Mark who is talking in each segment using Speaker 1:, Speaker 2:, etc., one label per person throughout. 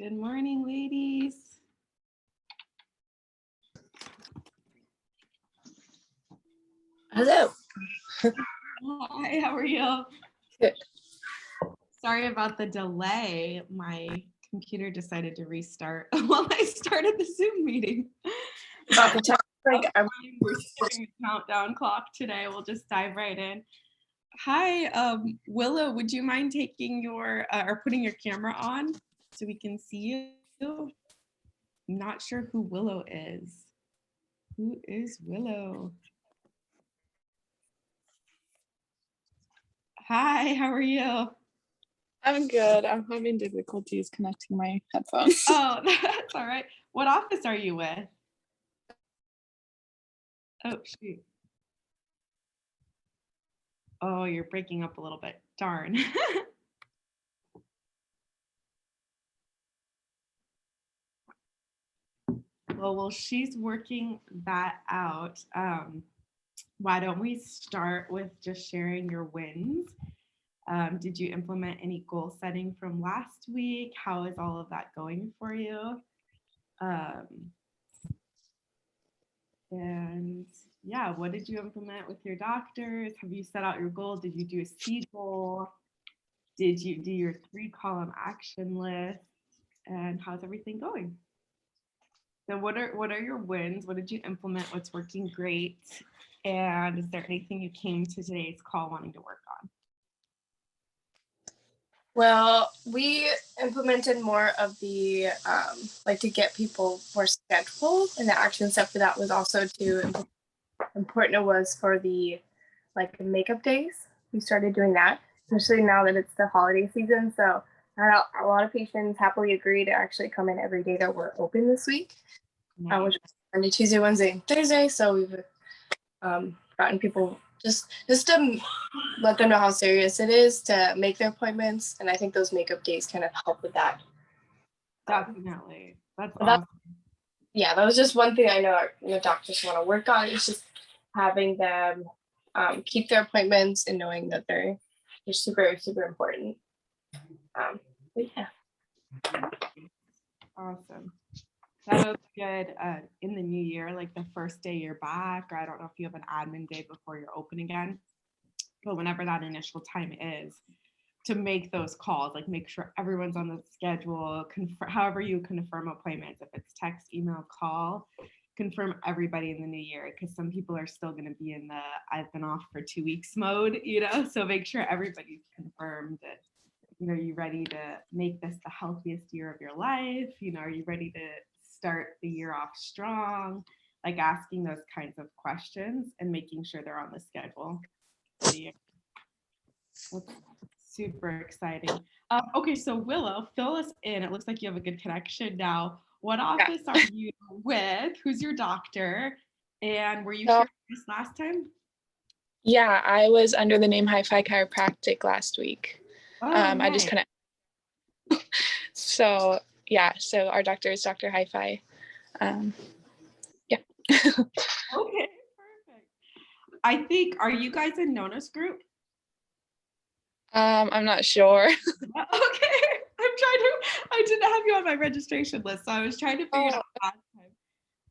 Speaker 1: Good morning, ladies.
Speaker 2: Hello.
Speaker 1: Hi, how are you?
Speaker 2: Good.
Speaker 1: Sorry about the delay. My computer decided to restart while I started the Zoom meeting.
Speaker 2: We're
Speaker 1: starting the countdown clock today. We'll just dive right in. Hi, Willow, would you mind taking your or putting your camera on so we can see you? I'm not sure who Willow is. Who is Willow? Hi, how are you?
Speaker 2: I'm good. I'm having difficulties connecting my headphones.
Speaker 1: Oh, that's all right. What office are you with? Oh, shoot. Oh, you're breaking up a little bit. Darn. Well, she's working that out. Why don't we start with just sharing your wins? Did you implement any goal setting from last week? How is all of that going for you? And yeah, what did you implement with your doctors? Have you set out your goal? Did you do a seed goal? Did you do your 3-column action list? And how's everything going? So what are your wins? What did you implement? What's working great? And is there anything you came to today's call wanting to work on?
Speaker 2: Well, we implemented more of the to get people more scheduled, and the action step for that was also to important it was for the makeup days. We started doing that, especially now that it's the holiday season. So a lot of patients happily agree to actually come in every day that we're open this week,
Speaker 1: Nice.
Speaker 2: which was Monday, Tuesday, Wednesday, and Thursday. So we've gotten people just to let them know how serious it is to make their appointments. And I think those makeup days kind of help with that.
Speaker 1: Definitely. That's awesome.
Speaker 2: Yeah, that was just one thing I know our doctors want to work on. It's just having them keep their appointments and knowing that they're super, super important. But yeah.
Speaker 1: Awesome. That'll be good in the new year, like the first day you're back, or I don't know if you have an admin day before you're open again, but whenever that initial time is, to make those calls, like make sure everyone's on the schedule, however you confirm appointments, if it's text, email, call, confirm everybody in the new year, because some people are still going to be in the I've been off for 2 weeks mode, so make sure everybody's confirmed that, are you ready to make this the healthiest year of your life? Are you ready to start the year off strong? Like asking those kinds of questions and making sure they're on the schedule. That's super exciting. Okay, so Willow, fill us in. It looks like you have a good connection now. What office are you with? Who's your doctor? And were you here this last time?
Speaker 3: Yeah, I was under the name Hi-Fi Chiropractic last week.
Speaker 1: Oh, nice.
Speaker 3: I just kind of so our doctor is Dr. Hi-Fi.
Speaker 1: Okay, perfect. I think, are you guys in Nona's group?
Speaker 3: I'm not sure.
Speaker 1: Okay, I didn't have you on my registration list, so I was trying to figure it out last time.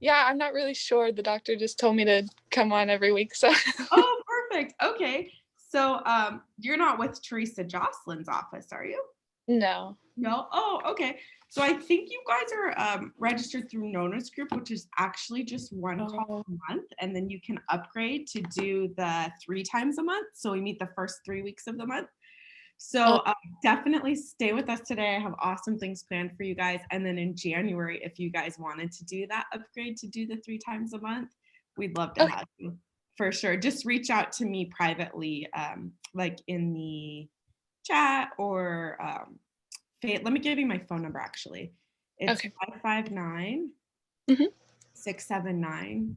Speaker 3: Yeah, I'm not really sure. The doctor just told me to come on every week, so.
Speaker 1: Oh, perfect. Okay, so you're not with Teresa Jocelyn's office, are you?
Speaker 3: No.
Speaker 1: No? Oh, okay. So I think you guys are registered through Nona's group, which is actually just one call a month, and then you can upgrade to do the 3 times a month. So we meet the first 3 weeks of the month. So definitely stay with us today. I have awesome things planned for you guys. And then in January, if you guys wanted to do that upgrade to do the 3 times a month, we'd love to have you for sure. Just reach out to me privately, like in the chat or let me give you my phone number actually. It's 559 679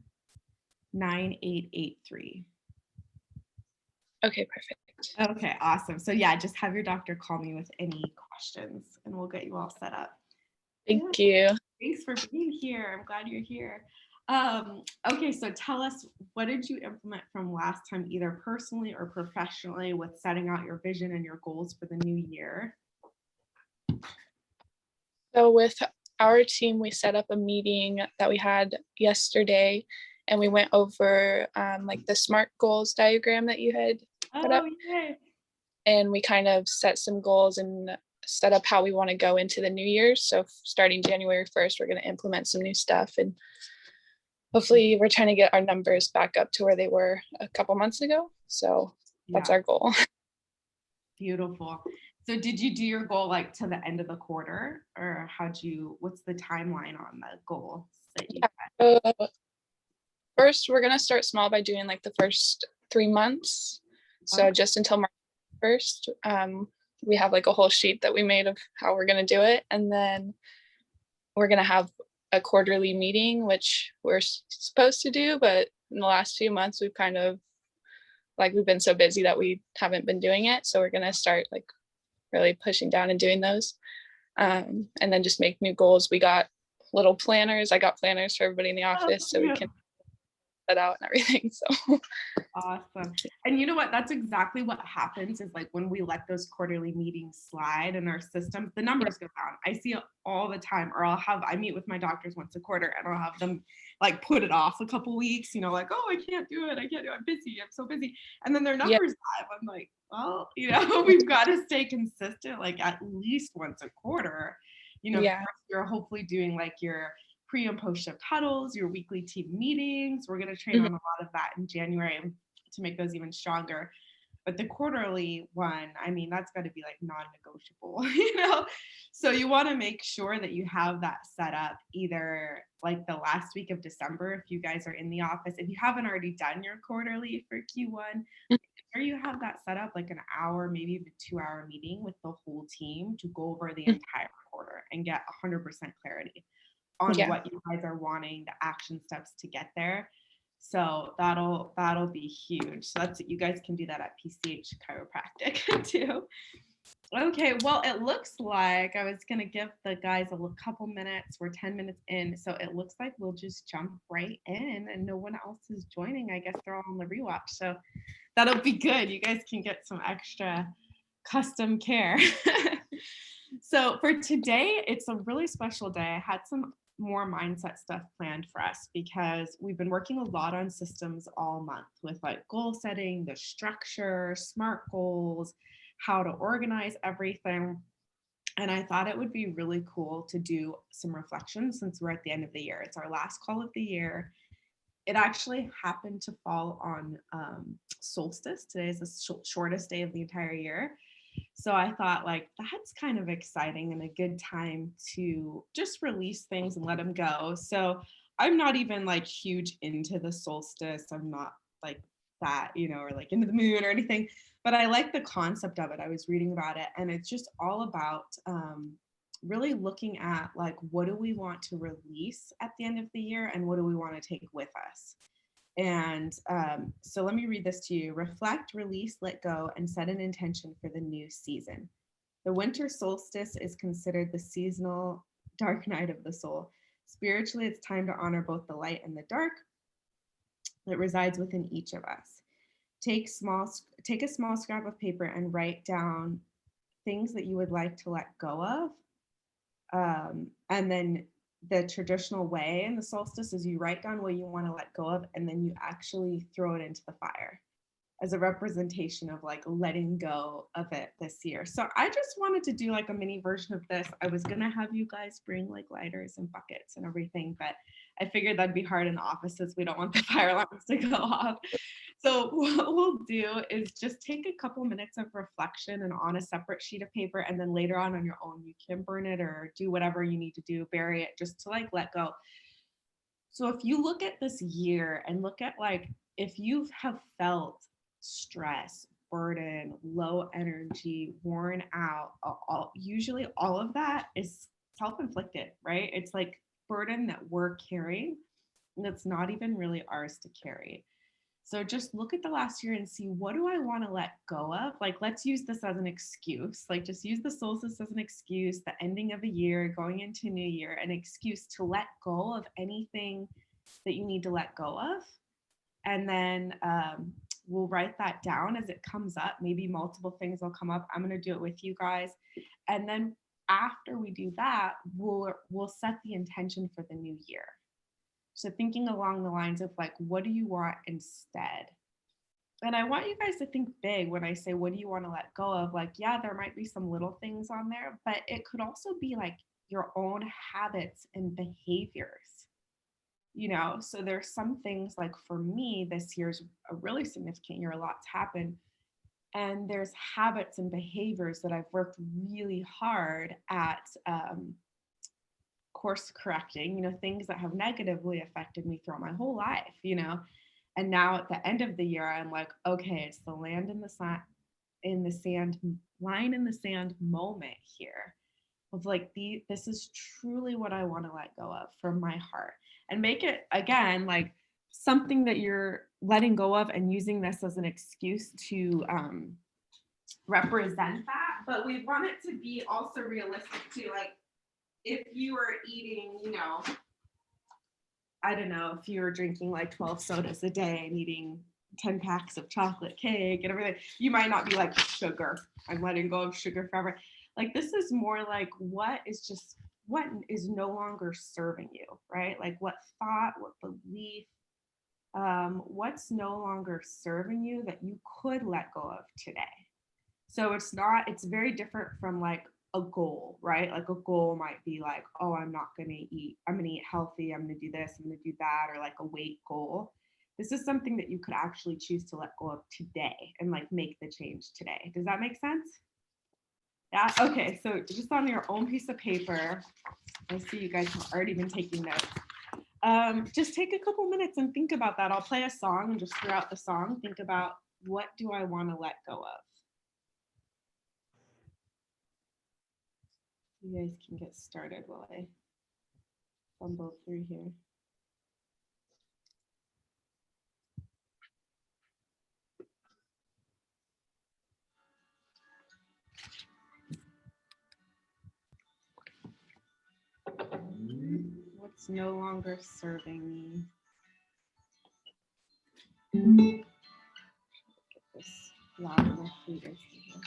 Speaker 1: 9883.
Speaker 3: Okay, perfect.
Speaker 1: Okay, awesome. So yeah, just have your doctor call me with any questions and we'll get you all set up.
Speaker 3: Thank you.
Speaker 1: Thanks for being here. I'm glad you're here. Okay, so tell us, what did you implement from last time, either personally or professionally, with setting out your vision and your goals for the new year?
Speaker 3: So with our team, we set up a meeting that we had yesterday, and we went over like the SMART goals diagram that you had put up,
Speaker 1: Oh, yay.
Speaker 3: and we kind of set some goals and set up how we want to go into the new year. So starting January 1st, we're going to implement some new stuff, and hopefully we're trying to get our numbers back up to where they were a couple months ago. So that's
Speaker 1: Yeah,
Speaker 3: our goal.
Speaker 1: beautiful. So did you do your goal like to the end of the quarter, or what's the timeline on the goals that you
Speaker 3: Uh, First, we're going to start small by doing like the first 3 months. So
Speaker 1: Okay.
Speaker 3: just until March 1st, we have like a whole sheet that we made of how we're going to do it. And then we're going to have a quarterly meeting, which we're supposed to do, but in the last few months, we've kind of like, we've been so busy that we haven't been doing it. So we're going to start like really pushing down and doing those. And then just make new goals. We got little planners. I got planners for everybody in the office so we can set out and everything. So
Speaker 1: Awesome. And you know what? That's exactly what happens is like when we let those quarterly meetings slide in our system, the numbers go down. I see it all the time, or I meet with my doctors once a quarter and I'll have them like put it off a couple weeks, like, oh, I can't do it. I can't do it. I'm busy. I'm so busy. And then their numbers dive. I'm like, well, we've got to stay consistent, like at least once a quarter. You're hopefully doing like your pre and post shift huddles, your weekly team meetings. We're going to train on a lot of that in January to make those even stronger. But the quarterly one, I mean, that's got to be like non-negotiable, So you want to make sure that you have that set up either like the last week of December, if you guys are in the office. If you haven't already done your quarterly for Q1, or you have that set up like an hour, maybe even 2-hour meeting with the whole team to go over the entire quarter and get 100% clarity on what you guys are wanting, the action steps to get there. So that'll be huge. So you guys can do that at PCH Chiropractic too. Okay, well, it looks like I was gonna give the guys a couple minutes. We're 10 minutes in, so it looks like we'll just jump right in, and no one else is joining. I guess they're all on the rewatch, so that'll be good. You guys can get some extra custom care. So for today, it's a really special day. I had some more mindset stuff planned for us because we've been working a lot on systems all month with like goal setting, the structure, SMART goals, how to organize everything. And I thought it would be really cool to do some reflection since we're at the end of the year. It's our last call of the year. It actually happened to fall on solstice. Today is the shortest day of the entire year. So I thought like that's kind of exciting and a good time to just release things and let them go. So I'm not even like huge into the solstice. I'm not like that, or like into the moon or anything, but I like the concept of it. I was reading about it and it's just all about really looking at like what do we want to release at the end of the year and what do we want to take with us. And so let me read this to you. Reflect, release, let go, and set an intention for the new season. The winter solstice is considered the seasonal dark night of the soul. Spiritually, it's time to honor both the light and the dark that resides within each of us. Take a small scrap of paper and write down things that you would like to let go of. And then the traditional way in the solstice is you write down what you want to let go of, and then you actually throw it into the fire as a representation of like letting go of it this year. So I just wanted to do like a mini version of this. I was gonna have you guys bring like lighters and buckets and everything, but I figured that'd be hard in the offices. We don't want the fire alarms to go off. So what we'll do is just take a couple minutes of reflection and on a separate sheet of paper, and then later on your own, you can burn it or do whatever you need to do, bury it just to like let go. So if you look at this year and look at like, if you have felt stress, burden, low energy, worn out, usually all of that is self-inflicted, right? It's like burden that we're carrying that's not even really ours to carry. So just look at the last year and see, what do I want to let go of? Like, let's use this as an excuse. Like, just use the solstice as an excuse, the ending of a year, going into new year, an excuse to let go of anything that you need to let go of. And then we'll write that down as it comes up. Maybe multiple things will come up. I'm going to do it with you guys. And then after we do that, we'll set the intention for the new year. So thinking along the lines of like, what do you want instead? And I want you guys to think big when I say, what do you want to let go of? Like, yeah, there might be some little things on there, but it could also be like your own habits and behaviors, you know? So there's some things like for me, this year's a really significant year, a lot's happened. And there's habits and behaviors that I've worked really hard at course correcting, you know, things that have negatively affected me throughout my whole life, you know. And now at the end of the year, I'm like, okay, it's the land in the sand, line in the sand moment here of like this is truly what I want to let go of from my heart, and make it again like something that you're letting go of and using this as an excuse to represent that. But we want it to be also realistic too. Like if you were eating, you know, I don't know, if you were drinking like 12 sodas a day and eating 10 packs of chocolate cake and everything, you might not be like, sugar, I'm letting go of sugar forever. Like this is more like what is no longer serving you, right? Like what thought, what belief, what's no longer serving you that you could let go of today. So it's very different from like a goal, right? Like a goal might be like, oh, I'm going to eat healthy, I'm going to do this, I'm going to do that, or like a weight goal. This is something that you could actually choose to let go of today and like make the change today. Does that make sense? Yeah. Okay. So just on your own piece of paper, I see you guys have already been taking notes. Just take a couple minutes and think about that. I'll play a song and just throughout the song, think about what do I want to let go of? You guys can get started while I fumble through here. What's no longer serving me? Get this loud enough for you guys to hear.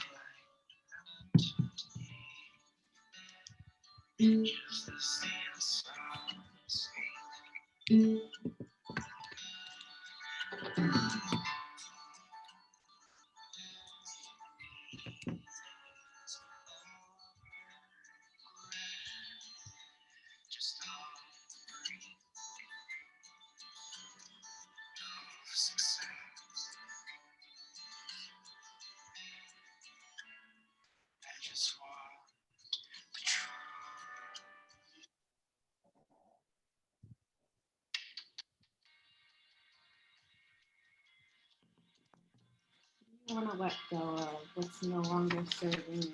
Speaker 1: I want to let go of what's no longer serving you.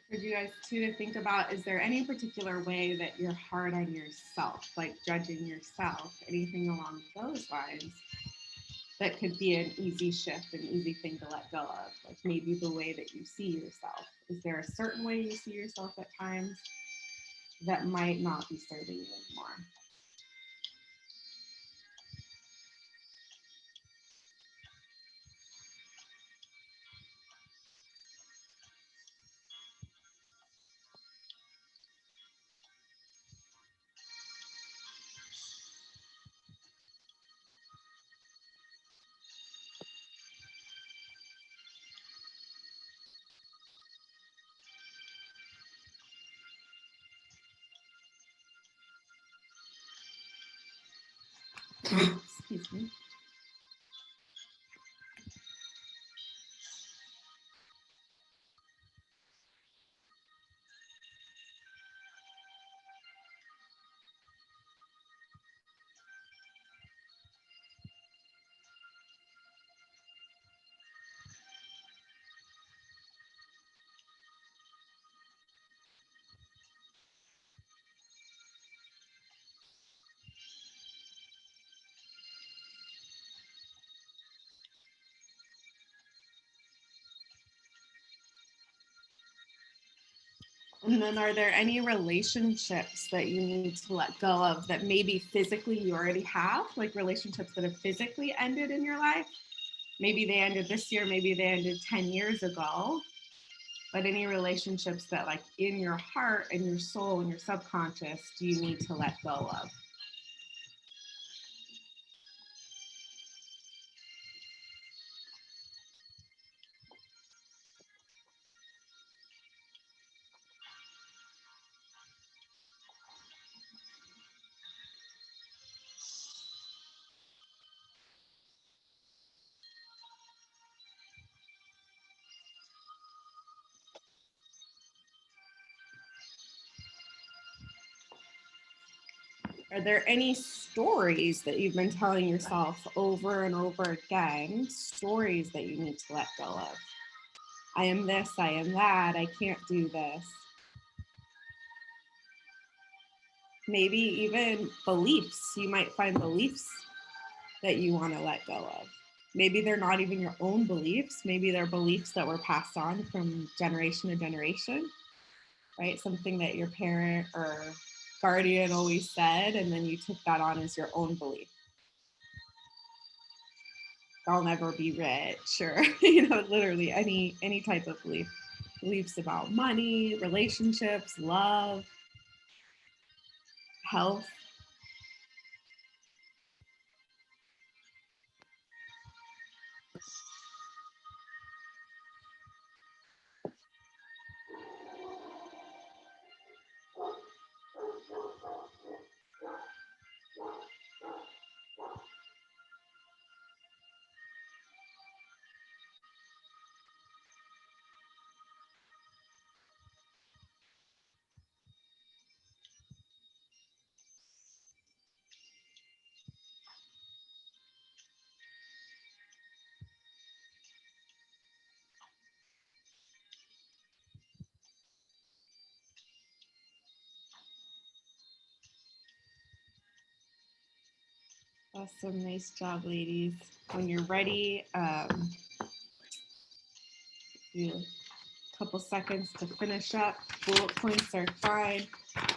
Speaker 1: For you guys too to think about, is there any particular way that you're hard on yourself, like judging yourself, anything along those lines that could be an easy shift, an easy thing to let go of, like maybe the way that you see yourself. Is there a certain way you see yourself at times that might not be serving you anymore? Excuse me. And then are there any relationships that you need to let go of that maybe physically you already have, like relationships that have physically ended in your life? Maybe they ended this year, maybe they ended 10 years ago, but any relationships that like in your heart and your soul and your subconscious, do you need to let go of? Are there any stories that you've been telling yourself over and over again, stories that you need to let go of? I am this, I am that, I can't do this. Maybe even beliefs. You might find beliefs that you want to let go of. Maybe they're not even your own beliefs. Maybe they're beliefs that were passed on from generation to generation, right? Something that your parent or guardian always said, and then you took that on as your own belief. I'll never be rich, or literally any type of belief. Beliefs about money, relationships, love, health. Awesome, nice job, ladies. When you're ready, you a couple seconds to finish up. Bullet points are fine.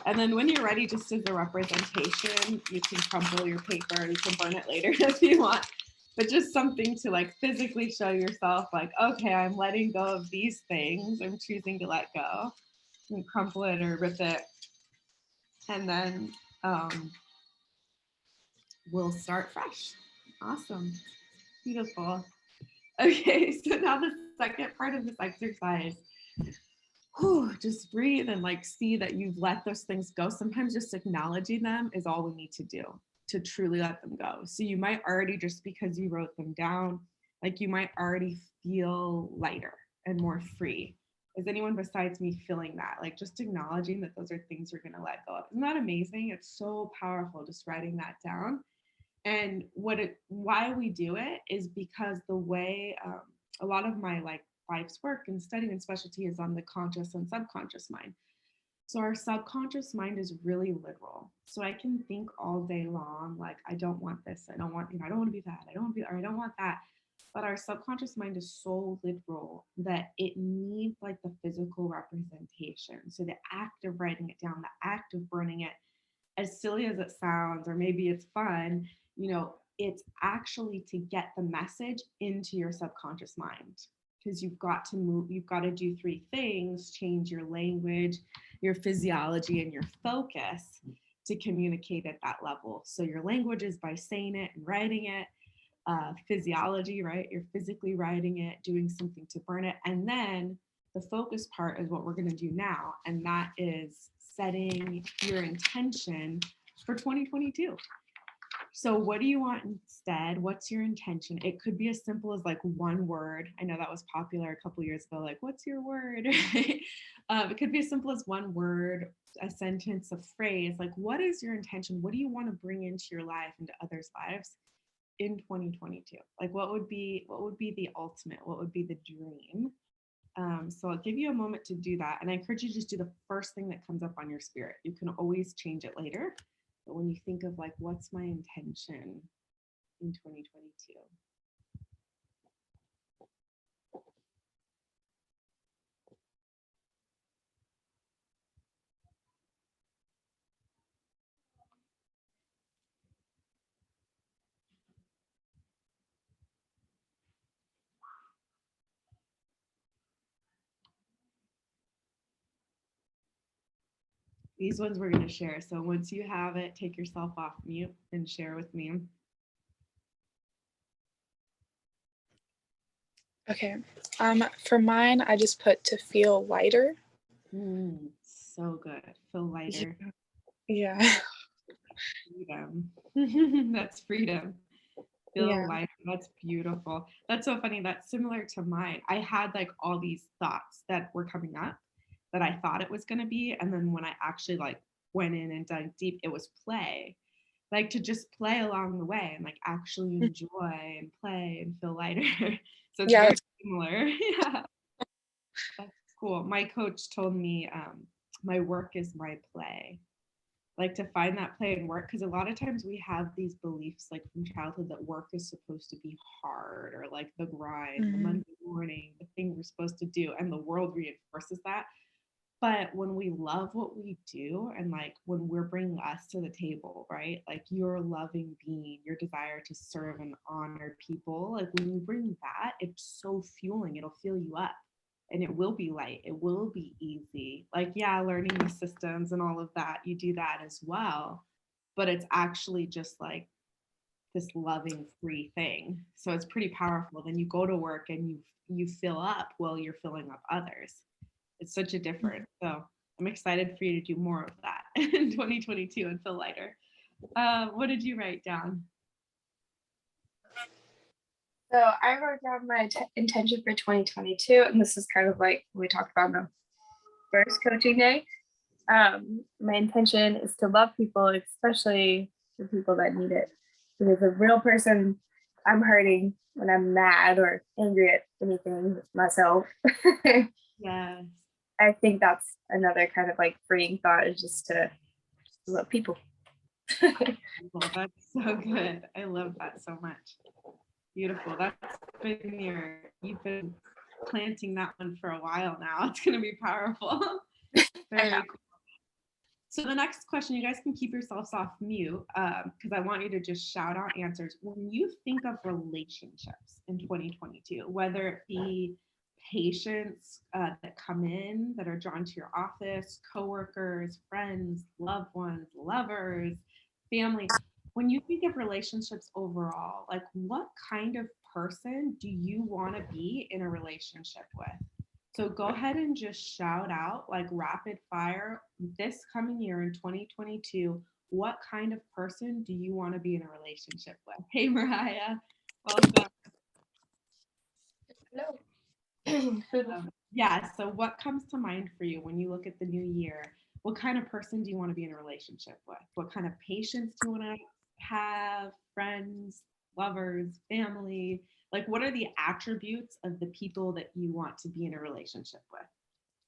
Speaker 1: And then when you're ready, just as a representation, you can crumple your paper. You can burn it later if you want. But just something to like physically show yourself, like, okay, I'm letting go of these things. I'm choosing to let go. And crumple it or rip it. And then we'll start fresh. Awesome. Beautiful. Okay, so now the second part of this exercise, just breathe and like see that you've let those things go. Sometimes just acknowledging them is all we need to do to truly let them go. So you might already, just because you wrote them down, like you might already feel lighter and more free. Is anyone besides me feeling that? Like just acknowledging that those are things you're gonna let go of. Isn't that amazing? It's so powerful just writing that down. And why we do it is because the way a lot of my like life's work and studying and specialty is on the conscious and subconscious mind. So our subconscious mind is really literal. So I can think all day long, like, I don't want this. I don't want, I don't want to be that. I don't want to be, or I don't want that. But our subconscious mind is so literal that it needs like the physical representation. So the act of writing it down, the act of burning it, as silly as it sounds, or maybe it's fun, it's actually to get the message into your subconscious mind. Because you've got to move, you've got to do three things: change your language, your physiology, and your focus to communicate at that level. So your language is by saying it and writing it. Physiology, right? You're physically writing it, doing something to burn it. And then the focus part is what we're going to do now. And that is setting your intention for 2022. So what do you want instead? What's your intention? It could be as simple as like one word. I know that was popular a couple years ago, like, what's your word? It could be as simple as one word, a sentence, a phrase. Like, what is your intention? What do you want to bring into your life, into others' lives in 2022? Like, what would be the ultimate? What would be the dream? So I'll give you a moment to do that. And I encourage you to just do the first thing that comes up on your spirit. You can always change it later. But when you think of like, what's my intention in 2022? These ones we're going to share. So once you have it, take yourself off mute and share with me.
Speaker 3: Okay. For mine, I just put to feel lighter.
Speaker 1: So good. Feel lighter.
Speaker 3: Yeah.
Speaker 1: Freedom. That's freedom. Feel lighter. That's beautiful. That's so funny. That's similar to mine. I had like all these thoughts that were coming up that I thought it was going to be. And then when I actually like went in and dug deep, it was play. Like to just play along the way and like actually enjoy and play and feel lighter. So it's very similar. Yeah. That's cool. My coach told me my work is my play. Like to find that play and work, because a lot of times we have these beliefs like from childhood that work is supposed to be hard or like the grind, the Monday morning, the thing we're supposed to do, and the world reinforces that. But when we love what we do and like when we're bringing us to the table, right? Like your loving being, your desire to serve and honor people, like when you bring that, it's so fueling. It'll fill you up and it will be light. It will be easy. Like, yeah, learning the systems and all of that, you do that as well. But it's actually just like this loving free thing. So it's pretty powerful. Then you go to work and you fill up while you're filling up others. It's such a difference. So I'm excited for you to do more of that in 2022 and feel lighter. What did you write down?
Speaker 2: So I wrote down my intention for 2022, and this is kind of like we talked about on the first coaching day. My intention is to love people, especially the people that need it. Because a real person, I'm hurting when I'm mad or angry at anything myself.
Speaker 1: Yes.
Speaker 2: I think that's another kind of like freeing thought, is just to love people.
Speaker 1: Well, that's so good. I love that so much. Beautiful. You've been planting that one for a while now. It's going to be powerful. Very cool. So the next question, you guys can keep yourselves off mute because I want you to just shout out answers. When you think of relationships in 2022, whether it be patients that come in that are drawn to your office, coworkers, friends, loved ones, lovers, family, when you think of relationships overall, like what kind of person do you want to be in a relationship with? So go ahead and just shout out like rapid fire this coming year in 2022. What kind of person do you want to be in a relationship with? Hey, Mariah, welcome.
Speaker 2: Hello.
Speaker 1: Yeah, so what comes to mind for you when you look at the new year? What kind of person do you want to be in a relationship with? What kind of patience do you want to have? Friends, lovers, family? Like, what are the attributes of the people that you want to be in a relationship with?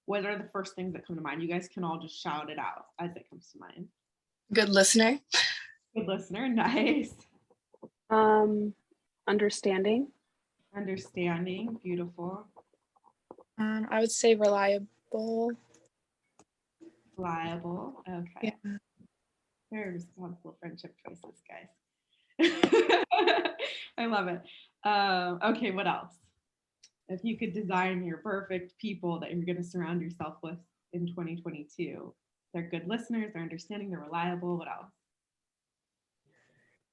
Speaker 1: What are the first things that come to mind? You guys can all just shout it out as it comes to mind.
Speaker 2: Good listener.
Speaker 1: Good listener, nice.
Speaker 4: Understanding.
Speaker 1: Understanding, beautiful.
Speaker 3: I would say reliable.
Speaker 1: Reliable, okay.
Speaker 3: Yeah.
Speaker 1: Very responsible friendship choices, guys. I love it. Okay, what else? If you could design your perfect people that you're going to surround yourself with in 2022, they're good listeners, they're understanding, they're reliable. What else?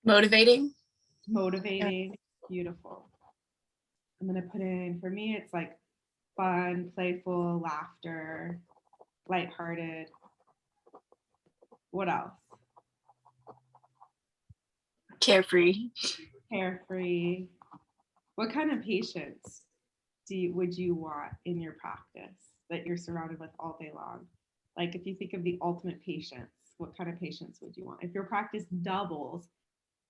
Speaker 2: Motivating.
Speaker 1: Motivating, beautiful. I'm going to put in, for me, it's like fun, playful, laughter, lighthearted. What else?
Speaker 2: Carefree.
Speaker 1: Carefree. What kind of patients would you want in your practice that you're surrounded with all day long? Like if you think of the ultimate patients, what kind of patients would you want? If your practice doubles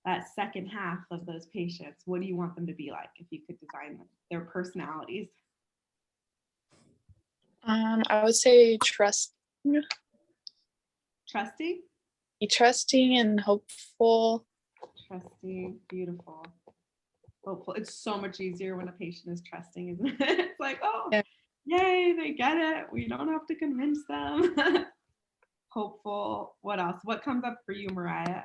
Speaker 1: that second half of those patients, what do you want them to be like if you could design them, their personalities?
Speaker 3: I would say
Speaker 1: Trusting?
Speaker 3: be trusting and hopeful.
Speaker 1: Trusting, beautiful. Hopeful. It's so much easier when a patient is trusting, isn't it? It's like, oh,
Speaker 3: Yeah.
Speaker 1: yay, they get it. We don't have to convince them. Hopeful. What else? What comes up for you, Mariah?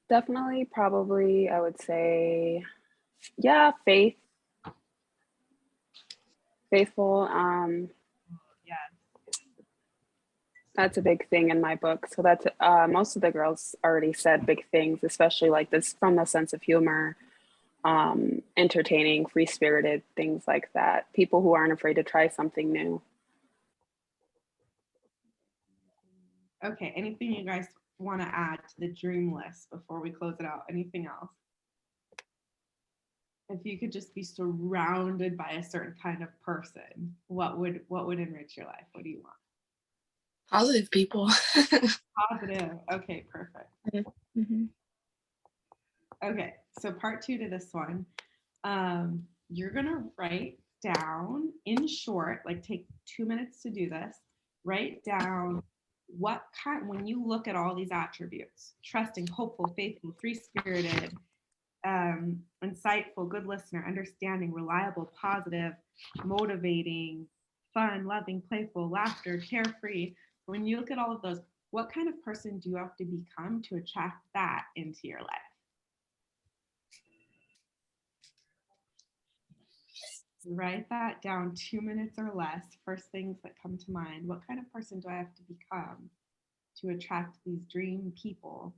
Speaker 4: Definitely, probably, I would say, yeah, faithful.
Speaker 1: Yeah.
Speaker 4: That's a big thing in my book. So that's most of the girls already said big things, especially like this from the sense of humor, entertaining, free-spirited, things like that. People who aren't afraid to try something new.
Speaker 1: Okay. Anything you guys want to add to the dream list before we close it out? Anything else? If you could just be surrounded by a certain kind of person, what would enrich your life? What do you want?
Speaker 2: Positive people.
Speaker 1: Positive. Okay, perfect.
Speaker 3: Mm-hmm.
Speaker 1: Okay, so part 2 to this one. You're gonna write down in short, like take 2 minutes to do this. Write down what kind, when you look at all these attributes: trusting, hopeful, faithful, free-spirited, insightful, good listener, understanding, reliable, positive, motivating, fun, loving, playful, laughter, carefree. When you look at all of those, what kind of person do you have to become to attract that into your life? Write that down, 2 minutes or less. First things that come to mind. What kind of person do I have to become to attract these dream people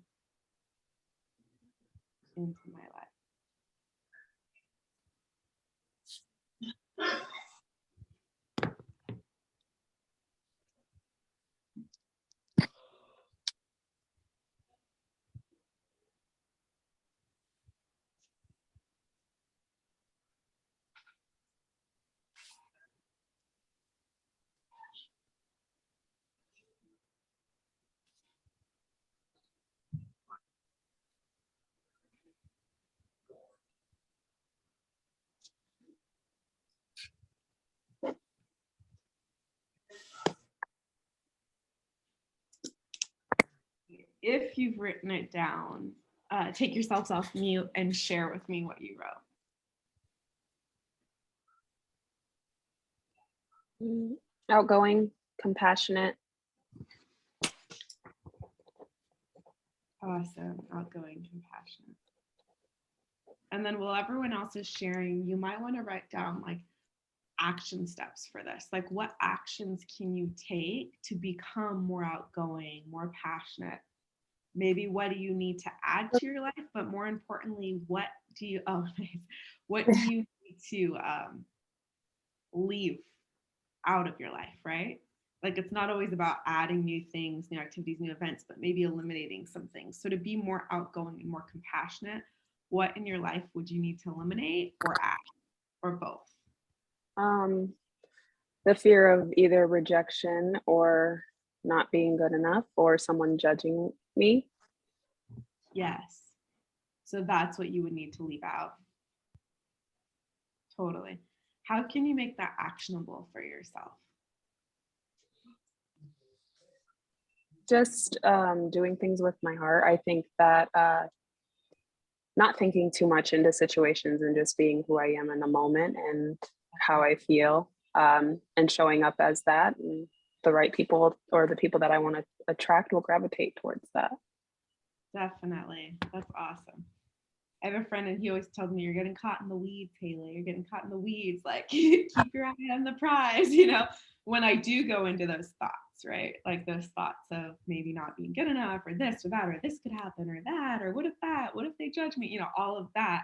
Speaker 1: into my life? If you've written it down, take yourselves off mute and share with me what you wrote.
Speaker 4: Outgoing, compassionate.
Speaker 1: Awesome. Outgoing, compassionate. And then while everyone else is sharing, you might want to write down like action steps for this. Like, what actions can you take to become more outgoing, more passionate? Maybe what do you need to add to your life? But more importantly, what do you, oh, nice. What do you need to leave out of your life, right? Like, it's not always about adding new things, new activities, new events, but maybe eliminating some things. So to be more outgoing and more compassionate, what in your life would you need to eliminate or add, or both?
Speaker 4: The fear of either rejection or not being good enough or someone judging me.
Speaker 1: Yes. So that's what you would need to leave out. Totally. How can you make that actionable for yourself?
Speaker 4: Just doing things with my heart. I think that not thinking too much into situations and just being who I am in the moment and how I feel, and showing up as that. And the right people or the people that I want to attract will gravitate towards that.
Speaker 1: Definitely. That's awesome. I have a friend and he always tells me, you're getting caught in the weeds, Haley. You're getting caught in the weeds. Like, keep your eye on the prize, you know, when I do go into those thoughts, right? Like those thoughts of maybe not being good enough or this or that, or this could happen or that, or what if they judge me? You know, all of that.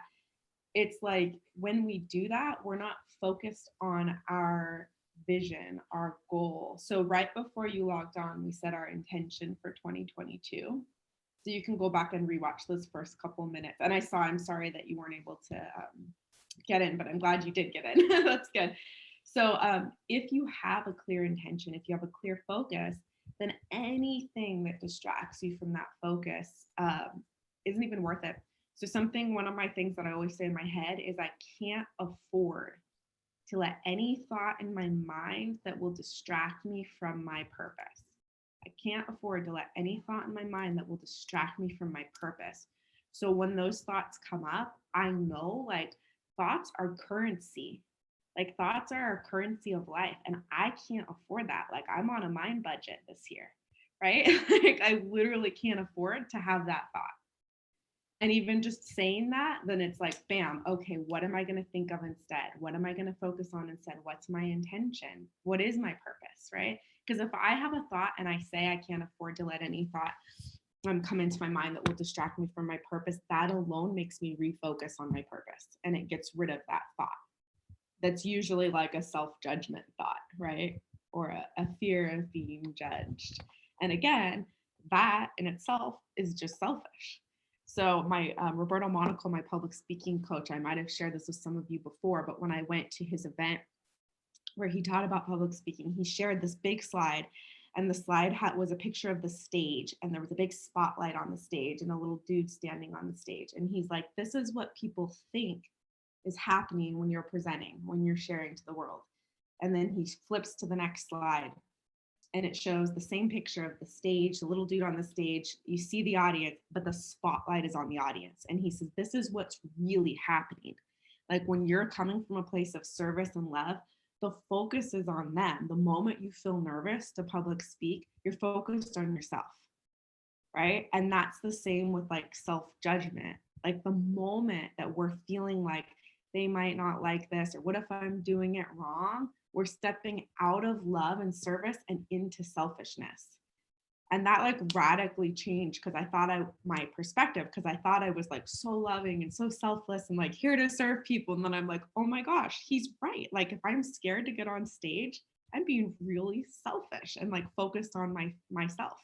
Speaker 1: It's like when we do that, we're not focused on our vision, our goal. So right before you logged on, we set our intention for 2022. So you can go back and rewatch those first couple minutes. And I'm sorry that you weren't able to get in, but I'm glad you did get in. That's good. So if you have a clear intention, if you have a clear focus, then anything that distracts you from that focus isn't even worth it. So one of my things that I always say in my head is I can't afford to let any thought in my mind that will distract me from my purpose. I can't afford to let any thought in my mind that will distract me from my purpose. So when those thoughts come up, I know like thoughts are currency. Like thoughts are our currency of life. And I can't afford that. Like I'm on a mind budget this year, right? Like I literally can't afford to have that thought. And even just saying that, then it's like, bam, okay, what am I going to think of instead? What am I going to focus on instead? What's my intention? What is my purpose, right? Because if I have a thought and I say I can't afford to let any thought come into my mind that will distract me from my purpose, that alone makes me refocus on my purpose. And it gets rid of that thought. That's usually like a self-judgment thought, right? Or a fear of being judged. And again, that in itself is just selfish. So my Roberto Monaco, my public speaking coach, I might have shared this with some of you before, but when I went to his event where he taught about public speaking, he shared this big slide, and the slide was a picture of the stage, and there was a big spotlight on the stage and a little dude standing on the stage. And he's like, this is what people think is happening when you're presenting, when you're sharing to the world. And then he flips to the next slide, and it shows the same picture of the stage, the little dude on the stage. You see the audience, but the spotlight is on the audience. And he says, this is what's really happening. Like when you're coming from a place of service and love, the focus is on them. The moment you feel nervous to public speak, you're focused on yourself, right? And that's the same with like self-judgment. Like the moment that we're feeling like they might not like this, or what if I'm doing it wrong? We're stepping out of love and service and into selfishness. And that like radically changed because my perspective, because I thought I was like so loving and so selfless and like here to serve people. And then I'm like, oh my gosh, he's right. Like if I'm scared to get on stage, I'm being really selfish and like focused on myself,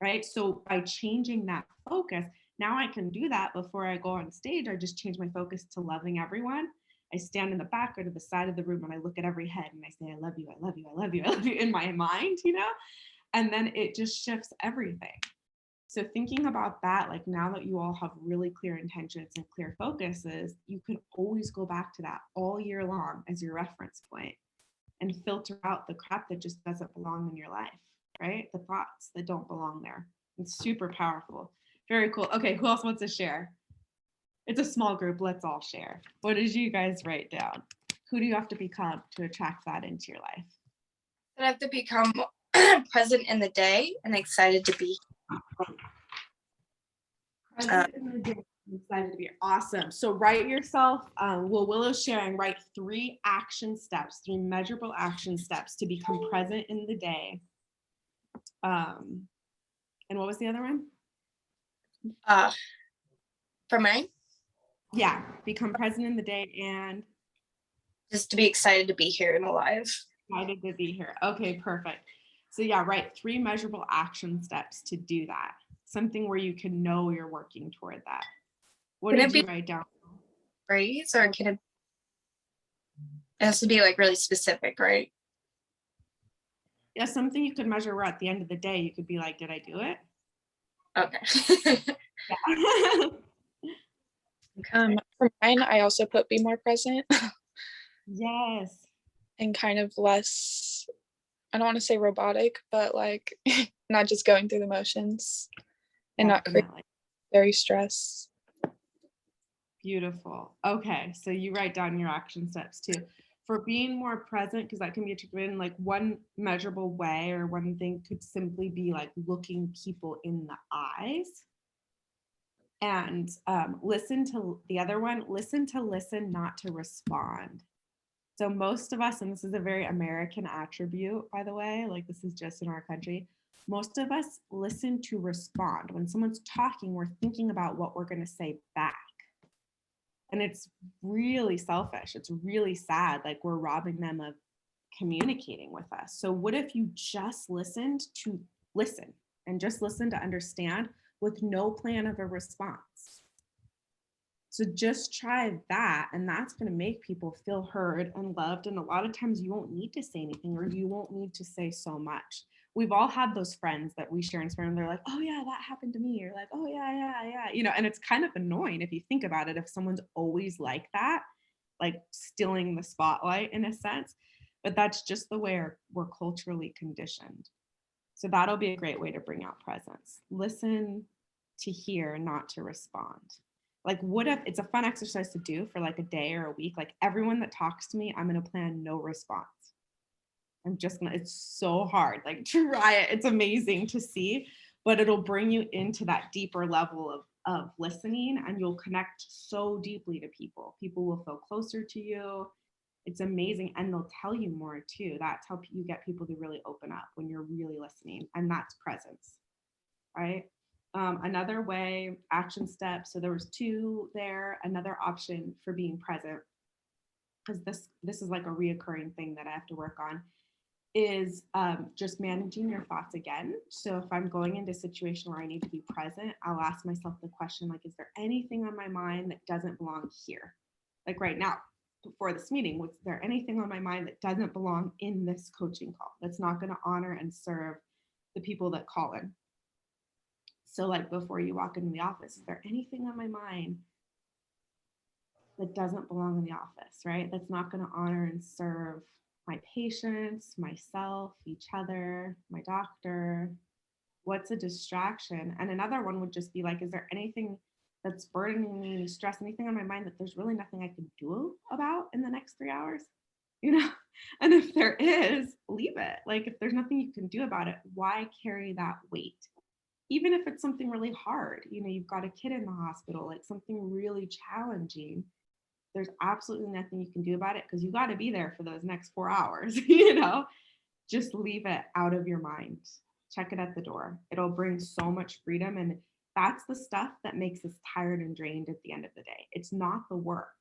Speaker 1: right? So by changing that focus, now I can do that before I go on stage. I just change my focus to loving everyone. I stand in the back or to the side of the room and I look at every head and I say, I love you, I love you, I love you, I love you in my mind, you know? And then it just shifts everything. So thinking about that, like now that you all have really clear intentions and clear focuses, you can always go back to that all year long as your reference point and filter out the crap that just doesn't belong in your life, right? The thoughts that don't belong there. It's super powerful. Very cool. Okay, who else wants to share? It's a small group. Let's all share. What did you guys write down? Who do you have to become to attract that into your life?
Speaker 2: I have to become present in the day and excited to be.
Speaker 1: Present in the day, excited to be awesome. So write yourself, Willow's sharing, write 3 action steps, 3 measurable action steps to become present in the day. And what was the other one?
Speaker 2: For mine?
Speaker 1: Yeah, become present in the day and
Speaker 2: Just to be excited to be here and alive.
Speaker 1: excited to be here. Okay, perfect. So yeah, write 3 measurable action steps to do that. Something where you can know you're working toward that. What did you write down?
Speaker 2: Phrase, or can it has to be like really specific, right?
Speaker 1: Yeah, something you could measure where at the end of the day you could be like, did I do it?
Speaker 2: Okay.
Speaker 1: Yeah.
Speaker 3: For mine, I also put be more present.
Speaker 1: Yes.
Speaker 3: And kind of less, I don't want to say robotic, but like not just going through the motions and not create very stress.
Speaker 1: Beautiful. Okay, so you write down your action steps too. For being more present, because that can be in like one measurable way, or one thing could simply be like looking people in the eyes. And listen to the other one, listen, not to respond. So most of us, and this is a very American attribute, by the way, like this is just in our country, most of us listen to respond. When someone's talking, we're thinking about what we're going to say back. And it's really selfish. It's really sad. Like we're robbing them of communicating with us. So what if you just listened to listen and just listen to understand with no plan of a response? So just try that, and that's going to make people feel heard and loved. And a lot of times you won't need to say anything, or you won't need to say so much. We've all had those friends that we share Instagram, and they're like, oh yeah, that happened to me. Or like, oh yeah. You know, and it's kind of annoying if you think about it, if someone's always like that, like stealing the spotlight in a sense, but that's just the way we're culturally conditioned. So that'll be a great way to bring out presence. Listen to hear, not to respond. Like, what if it's a fun exercise to do for like a day or a week? Like, everyone that talks to me, I'm going to plan no response. I'm just gonna, it's so hard. Like, try it. It's amazing to see, but it'll bring you into that deeper level of listening, and you'll connect so deeply to people. People will feel closer to you. It's amazing. And they'll tell you more too. That's how you get people to really open up, when you're really listening. And that's presence, right? Another way, action steps. So there was 2 there. Another option for being present, because this is like a reoccurring thing that I have to work on, is just managing your thoughts again. So if I'm going into a situation where I need to be present, I'll ask myself the question, like, is there anything on my mind that doesn't belong here? Like right now, before this meeting, was there anything on my mind that doesn't belong in this coaching call, that's not going to honor and serve the people that call in? So like before you walk into the office, is there anything on my mind that doesn't belong in the office, right? That's not going to honor and serve my patients, myself, each other, my doctor? What's a distraction? And another one would just be like, is there anything that's burdening me, any stress, anything on my mind that there's really nothing I can do about in the next 3 hours? You know? And if there is, leave it. Like, if there's nothing you can do about it, why carry that weight? Even if it's something really hard, you know, you've got a kid in the hospital, like something really challenging, there's absolutely nothing you can do about it, because you got to be there for those next 4 hours. You know, just leave it out of your mind. Check it at the door. It'll bring so much freedom. And that's the stuff that makes us tired and drained at the end of the day. It's not the work,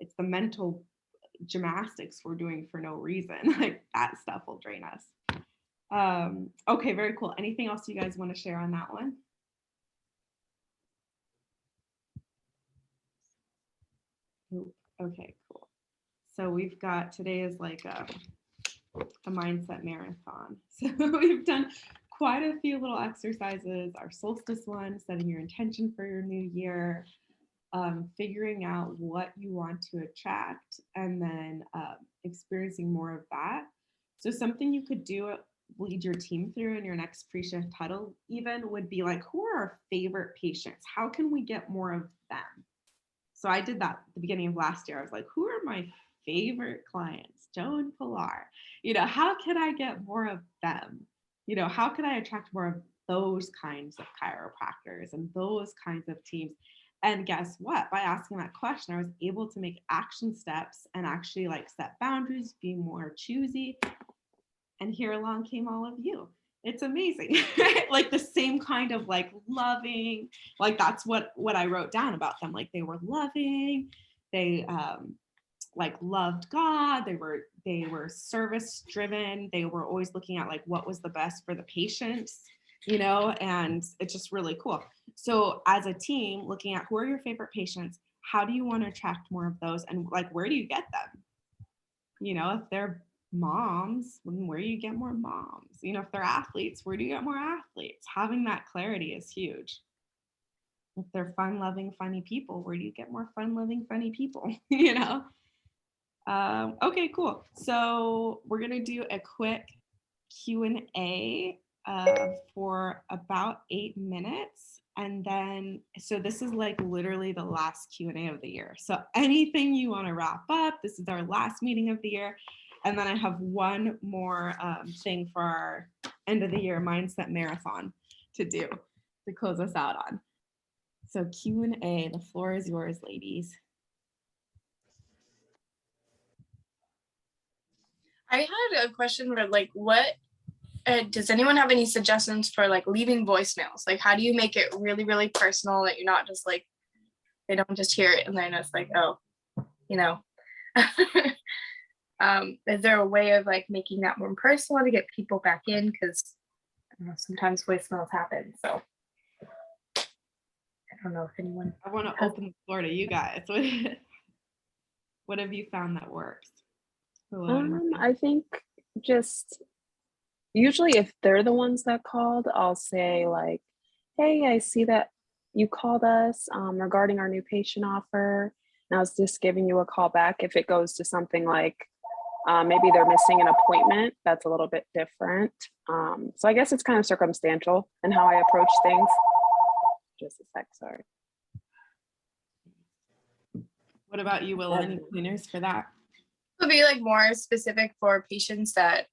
Speaker 1: it's the mental gymnastics we're doing for no reason. Like, that stuff will drain us. Okay, very cool. Anything else you guys want to share on that one? Okay, cool. So we've got, today is like a mindset marathon. So we've done quite a few little exercises. Our solstice one, setting your intention for your new year, figuring out what you want to attract, and then experiencing more of that. So something you could do, lead your team through in your next pre-shift huddle even, would be like, who are our favorite patients? How can we get more of them? So I did that at the beginning of last year. I was like, who are my favorite clients? Joe and Pilar. You know, how can I get more of them? You know, how can I attract more of those kinds of chiropractors and those kinds of teams? And guess what? By asking that question, I was able to make action steps and actually like set boundaries, be more choosy. And here along came all of you. It's amazing. Like the same kind of like loving, like that's what I wrote down about them. Like they were loving, they like loved God, they were service driven, they were always looking at like what was the best for the patients, you know, and it's just really cool. So as a team, looking at who are your favorite patients, how do you want to attract more of those, and like where do you get them? You know, if they're moms, where do you get more moms? You know, if they're athletes, where do you get more athletes? Having that clarity is huge. If they're fun loving funny people, where do you get more fun loving funny people? You know. Okay, cool. So we're gonna do a quick Q&A for about 8 minutes, and then so this is like literally the last Q&A of the year. So anything you want to wrap up, this is our last meeting of the year. And then I have one more thing for our end of the year mindset marathon to do to close us out on. So Q&A, the floor is yours, ladies.
Speaker 2: I had a question where like, what does anyone have any suggestions for like leaving voicemails? Like, how do you make it really, really personal, that you're not just like, they don't just hear it and then it's like, oh, you know. Is there a way of like making that more personal to get people back in? Because sometimes voicemails happen. So I don't know if anyone.
Speaker 1: I want to open the floor to you guys. What have you found that works?
Speaker 4: I think just usually if they're the ones that called, I'll say like, hey, I see that you called us regarding our new patient offer. And I was just giving you a call back. If it goes to something like maybe they're missing an appointment, that's a little bit different. So I guess it's kind of circumstantial in how I approach things. Just a sec, sorry.
Speaker 1: What about you, Willa? Any pointers for that?
Speaker 2: It would be like more specific for patients that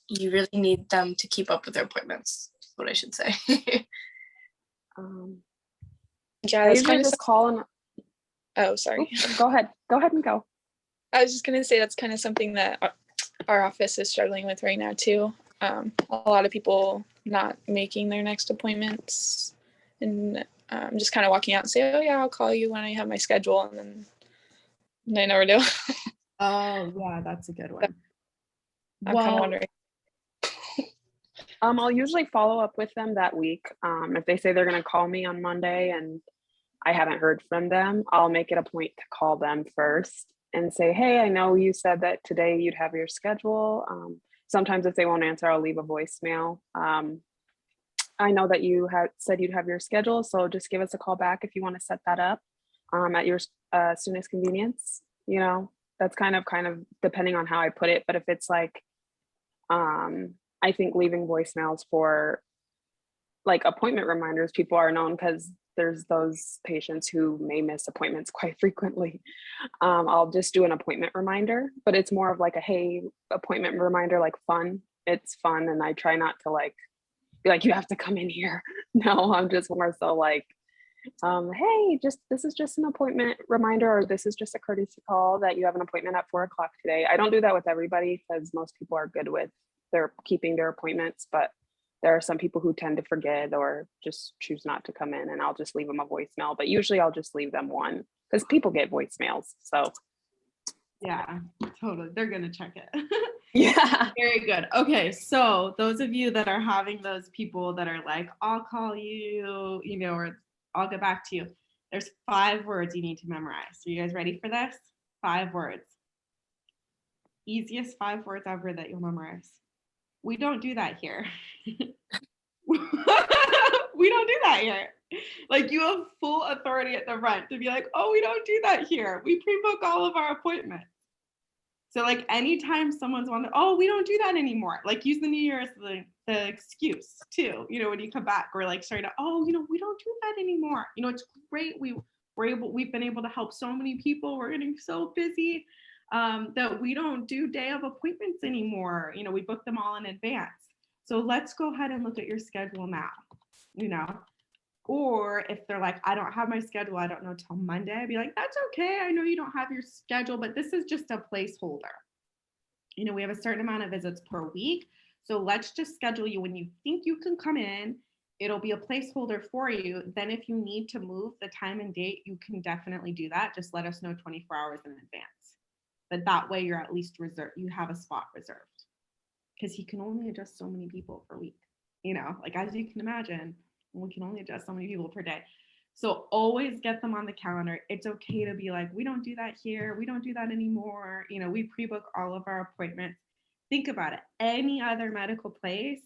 Speaker 2: you really need them to keep up with their appointments. Is what I should say.
Speaker 3: Yeah,
Speaker 4: I
Speaker 3: that's
Speaker 4: usually
Speaker 3: kind of.
Speaker 4: just call and.
Speaker 3: Oh, sorry.
Speaker 4: Go ahead and go.
Speaker 3: I was just gonna say that's kind of something that our office is struggling with right now too. A lot of people not making their next appointments and just kind of walking out and say, oh yeah, I'll call you when I have my schedule, and then they never do.
Speaker 1: Oh yeah, that's a good one.
Speaker 3: I'm kind of wondering.
Speaker 4: I'll usually follow up with them that week. If they say they're going to call me on Monday and I haven't heard from them, I'll make it a point to call them first and say, hey, I know you said that today you'd have your schedule. Sometimes if they won't answer, I'll leave a voicemail. I know that you had said you'd have your schedule, so just give us a call back if you want to set that up at your soonest convenience. You know, that's kind of depending on how I put it. But if it's like, I think leaving voicemails for like appointment reminders, people are known because there's those patients who may miss appointments quite frequently. I'll just do an appointment reminder, but it's more of like a, hey, appointment reminder, like fun. It's fun. And I try not to like, be like, you have to come in here. No, I'm just more so like, hey, this is just an appointment reminder, or this is just a courtesy call that you have an appointment at 4 o'clock today. I don't do that with everybody because most people are good with keeping their appointments, but there are some people who tend to forget or just choose not to come in, and I'll just leave them a voicemail. But usually I'll just leave them one because people get voicemails. So
Speaker 1: yeah, totally. They're going to check it.
Speaker 4: yeah.
Speaker 1: Very good. Okay. So those of you that are having those people that are like, I'll call you, or I'll get back to you. There's 5 words you need to memorize. Are you guys ready for this? 5 words. Easiest 5 words ever that you'll memorize. We don't do that here. We don't do that here. Like, you have full authority at the front to be like, oh, we don't do that here. We pre-book all of our appointments. So like anytime someone's wondering, oh, we don't do that anymore. Like, use the New Year as the excuse too, when you come back, or like starting to, oh, we don't do that anymore. It's great. We've been able to help so many people. We're getting so busy that we don't do day of appointments anymore. We book them all in advance. So let's go ahead and look at your schedule now, Or if they're like, I don't have my schedule, I don't know till Monday, I'd be like, that's okay. I know you don't have your schedule, but this is just a placeholder. We have a certain amount of visits per week. So let's just schedule you when you think you can come in. It'll be a placeholder for you. Then if you need to move the time and date, you can definitely do that. Just let us know 24 hours in advance. But that way you're at least reserved. You have a spot reserved. Because he can only adjust so many people per week. Like, as you can imagine, we can only adjust so many people per day. So always get them on the calendar. It's okay to be like, we don't do that here. We don't do that anymore. We pre-book all of our appointments. Think about it. Any other medical place,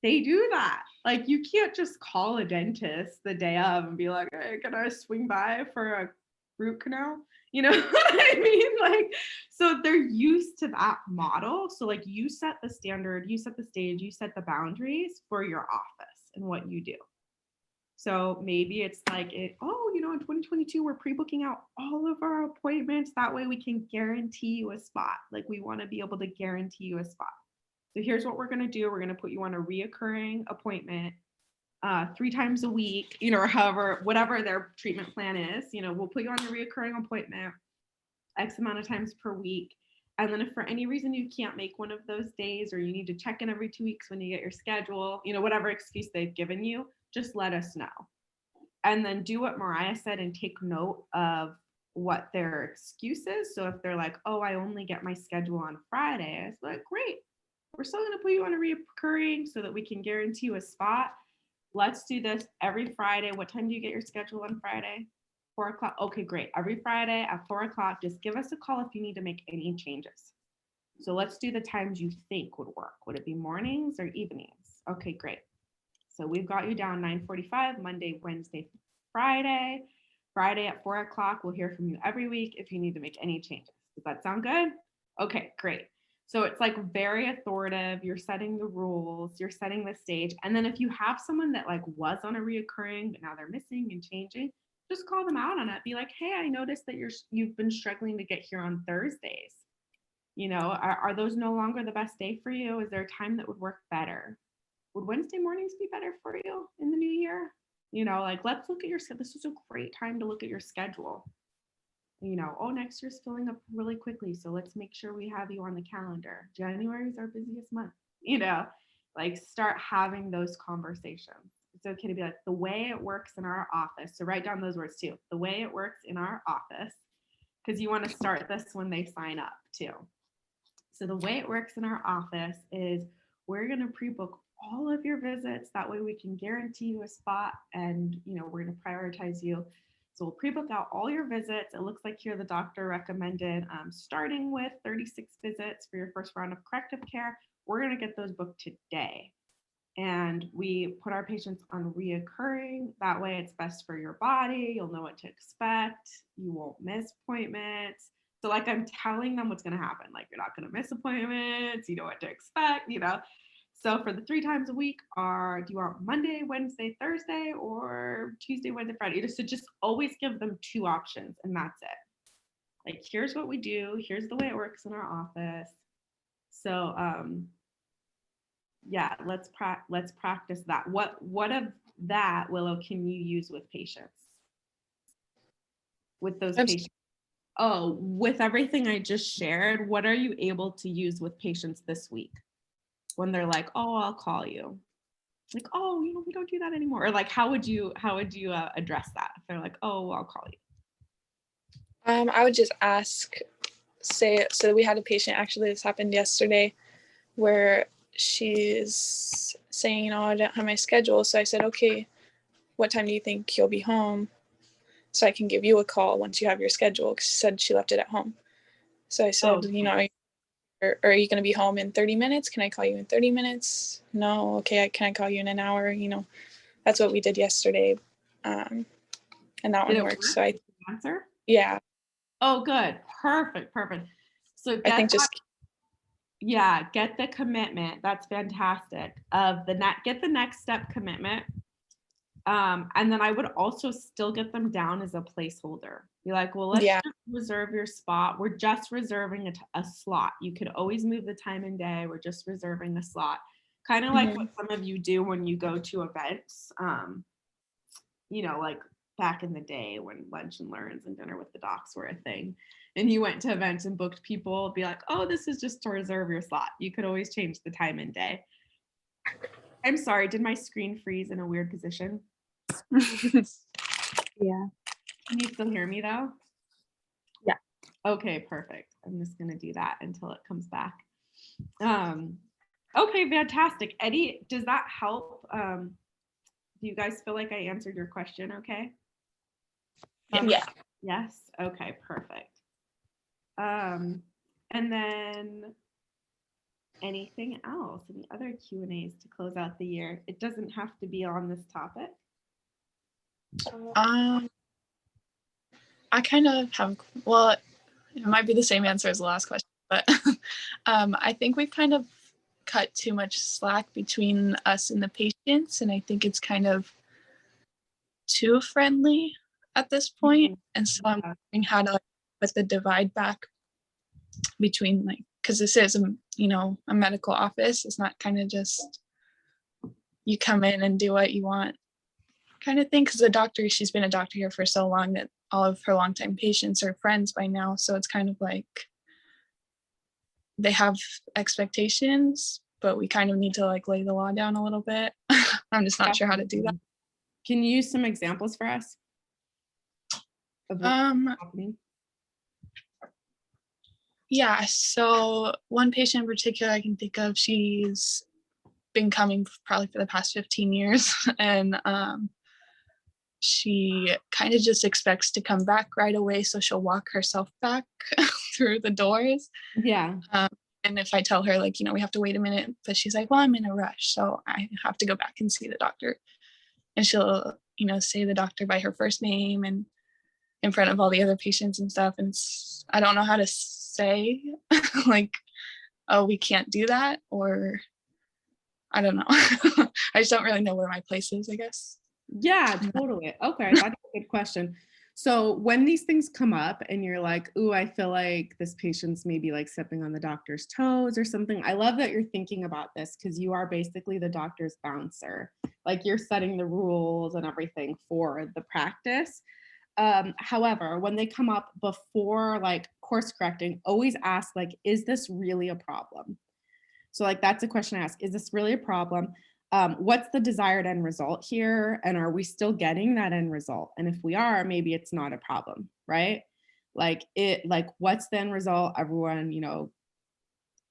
Speaker 1: they do that. Like, you can't just call a dentist the day of and be like, hey, can I swing by for a root canal? You know what I mean? Like, so they're used to that model. So like, you set the standard, you set the stage, you set the boundaries for your office and what you do. So maybe it's like, in 2022, we're pre-booking out all of our appointments. That way we can guarantee you a spot. Like, we want to be able to guarantee you a spot. So here's what we're going to do. We're going to put you on a reoccurring appointment 3 times a week, or however, whatever their treatment plan is. We'll put you on a reoccurring appointment X amount of times per week. And then if for any reason you can't make one of those days, or you need to check in every 2 weeks when you get your schedule, whatever excuse they've given you, just let us know. And then do what Mariah said and take note of what their excuse is. So if they're like, oh, I only get my schedule on Friday, I was like, great, we're still going to put you on a reoccurring so that we can guarantee you a spot. Let's do this every Friday. What time do you get your schedule on Friday? 4 o'clock. Okay, great. Every Friday at 4 o'clock, just give us a call if you need to make any changes. So let's do the times you think would work. Would it be mornings or evenings? Okay, great. So we've got you down 9:45, Monday, Wednesday, Friday. Friday at 4 o'clock, we'll hear from you every week if you need to make any changes. Does that sound good? Okay, great. So it's like very authoritative. You're setting the rules, you're setting the stage. And then if you have someone that like was on a reoccurring, but now they're missing and changing, just call them out on it. Be like, hey, I noticed that you've been struggling to get here on Thursdays. You know, are those no longer the best day for you? Is there a time that would work better? Would Wednesday mornings be better for you in the new year? You know, like, let's look at your, this is a great time to look at your schedule. You know, oh, next year's filling up really quickly, so let's make sure we have you on the calendar. January is our busiest month. You know, like, start having those conversations. It's okay to be like, the way it works in our office. So write down those words too. The way it works in our office, because you want to start this when they sign up too. So the way it works in our office is we're going to pre-book all of your visits. That way we can guarantee you a spot, and, you know, we're going to prioritize you. So we'll pre-book out all your visits. It looks like here the doctor recommended starting with 36 visits for your first round of corrective care. We're going to get those booked today. And we put our patients on reoccurring. That way it's best for your body. You'll know what to expect. You won't miss appointments. So like, I'm telling them what's going to happen. Like, you're not going to miss appointments. You know what to expect, you know. So for the 3 times a week, do you want Monday, Wednesday, Thursday, or Tuesday, Wednesday, Friday? So just always give them 2 options, and that's it. Like, here's what we do. Here's the way it works in our office. So yeah, let's practice that. What of that, Willow, can you use with patients? With those patients? Oh, with everything I just shared, what are you able to use with patients this week? When they're like, oh, I'll call you. Like, oh, you know, we don't do that anymore. Or like, how would you address that? If they're like, oh, I'll call you.
Speaker 3: I would just ask, so we had a patient, actually this happened yesterday, where she's saying, you know, I don't have my schedule. So I said, okay, what time do you think you'll be home? So I can give you a call once you have your schedule. Because she said she left it at home. So I said, you know, are you going to be home in 30 minutes? Can I call you in 30 minutes? No. Okay. Can I call you in an hour? You know, that's what we did yesterday. And that one worked. So I
Speaker 1: answer.
Speaker 3: Yeah.
Speaker 1: Oh, good. Perfect. So
Speaker 3: I think
Speaker 1: get the commitment. That's fantastic. Get the next step commitment. And then I would also still get them down as a placeholder. Be like, well, let's just reserve your spot. We're just reserving a slot. You could always move the time and day. We're just reserving a slot. Kind of like what some of you do when you go to events. You know, like back in the day when lunch and learns and dinner with the docs were a thing, and you went to events and booked people, be like, oh, this is just to reserve your slot. You could always change the time and day. I'm sorry, did my screen freeze in a weird position?
Speaker 4: Yeah.
Speaker 1: Can you still hear me though?
Speaker 4: Yeah.
Speaker 1: Okay, perfect. I'm just gonna do that until it comes back. Okay, fantastic. Eddie, does that help? Do you guys feel like I answered your question okay?
Speaker 3: yeah.
Speaker 1: Yes? Okay, perfect. And then anything else? Any other Q&As to close out the year? It doesn't have to be on this topic.
Speaker 3: I kind of have, well, it might be the same answer as the last question, but I think we've kind of cut too much slack between us and the patients, and I think it's kind of too friendly at this point. And so I'm wondering how to put the divide back between, like, because this is a medical office. It's not kind of just you come in and do what you want kind of thing, because the doctor, she's been a doctor here for so long that all of her longtime patients are friends by now. So it's kind of like they have expectations, but we kind of need to like lay the law down a little bit. I'm just not sure how to do that.
Speaker 1: Can you use some examples for us? Of what's happening?
Speaker 3: Yeah, so one patient in particular I can think of, she's been coming probably for the past 15 years, and she kind of just expects to come back right away, so she'll walk herself back through the doors.
Speaker 1: Yeah.
Speaker 3: And if I tell her, like, we have to wait a minute, but she's like, well, I'm in a rush, so I have to go back and see the doctor. And she'll, say the doctor by her first name and in front of all the other patients and stuff. And I don't know how to say, like, oh, we can't do that, or I don't know. I just don't really know where my place is, I guess.
Speaker 1: Yeah, totally. Okay, that's a good question. So when these things come up and you're like, ooh, I feel like this patient's maybe like stepping on the doctor's toes or something. I love that you're thinking about this because you are basically the doctor's bouncer. Like you're setting the rules and everything for the practice. However, when they come up before like course correcting, always ask like, is this really a problem? So like that's a question I ask. Is this really a problem? What's the desired end result here? And are we still getting that end result? And if we are, maybe it's not a problem, right? Like what's the end result? Everyone,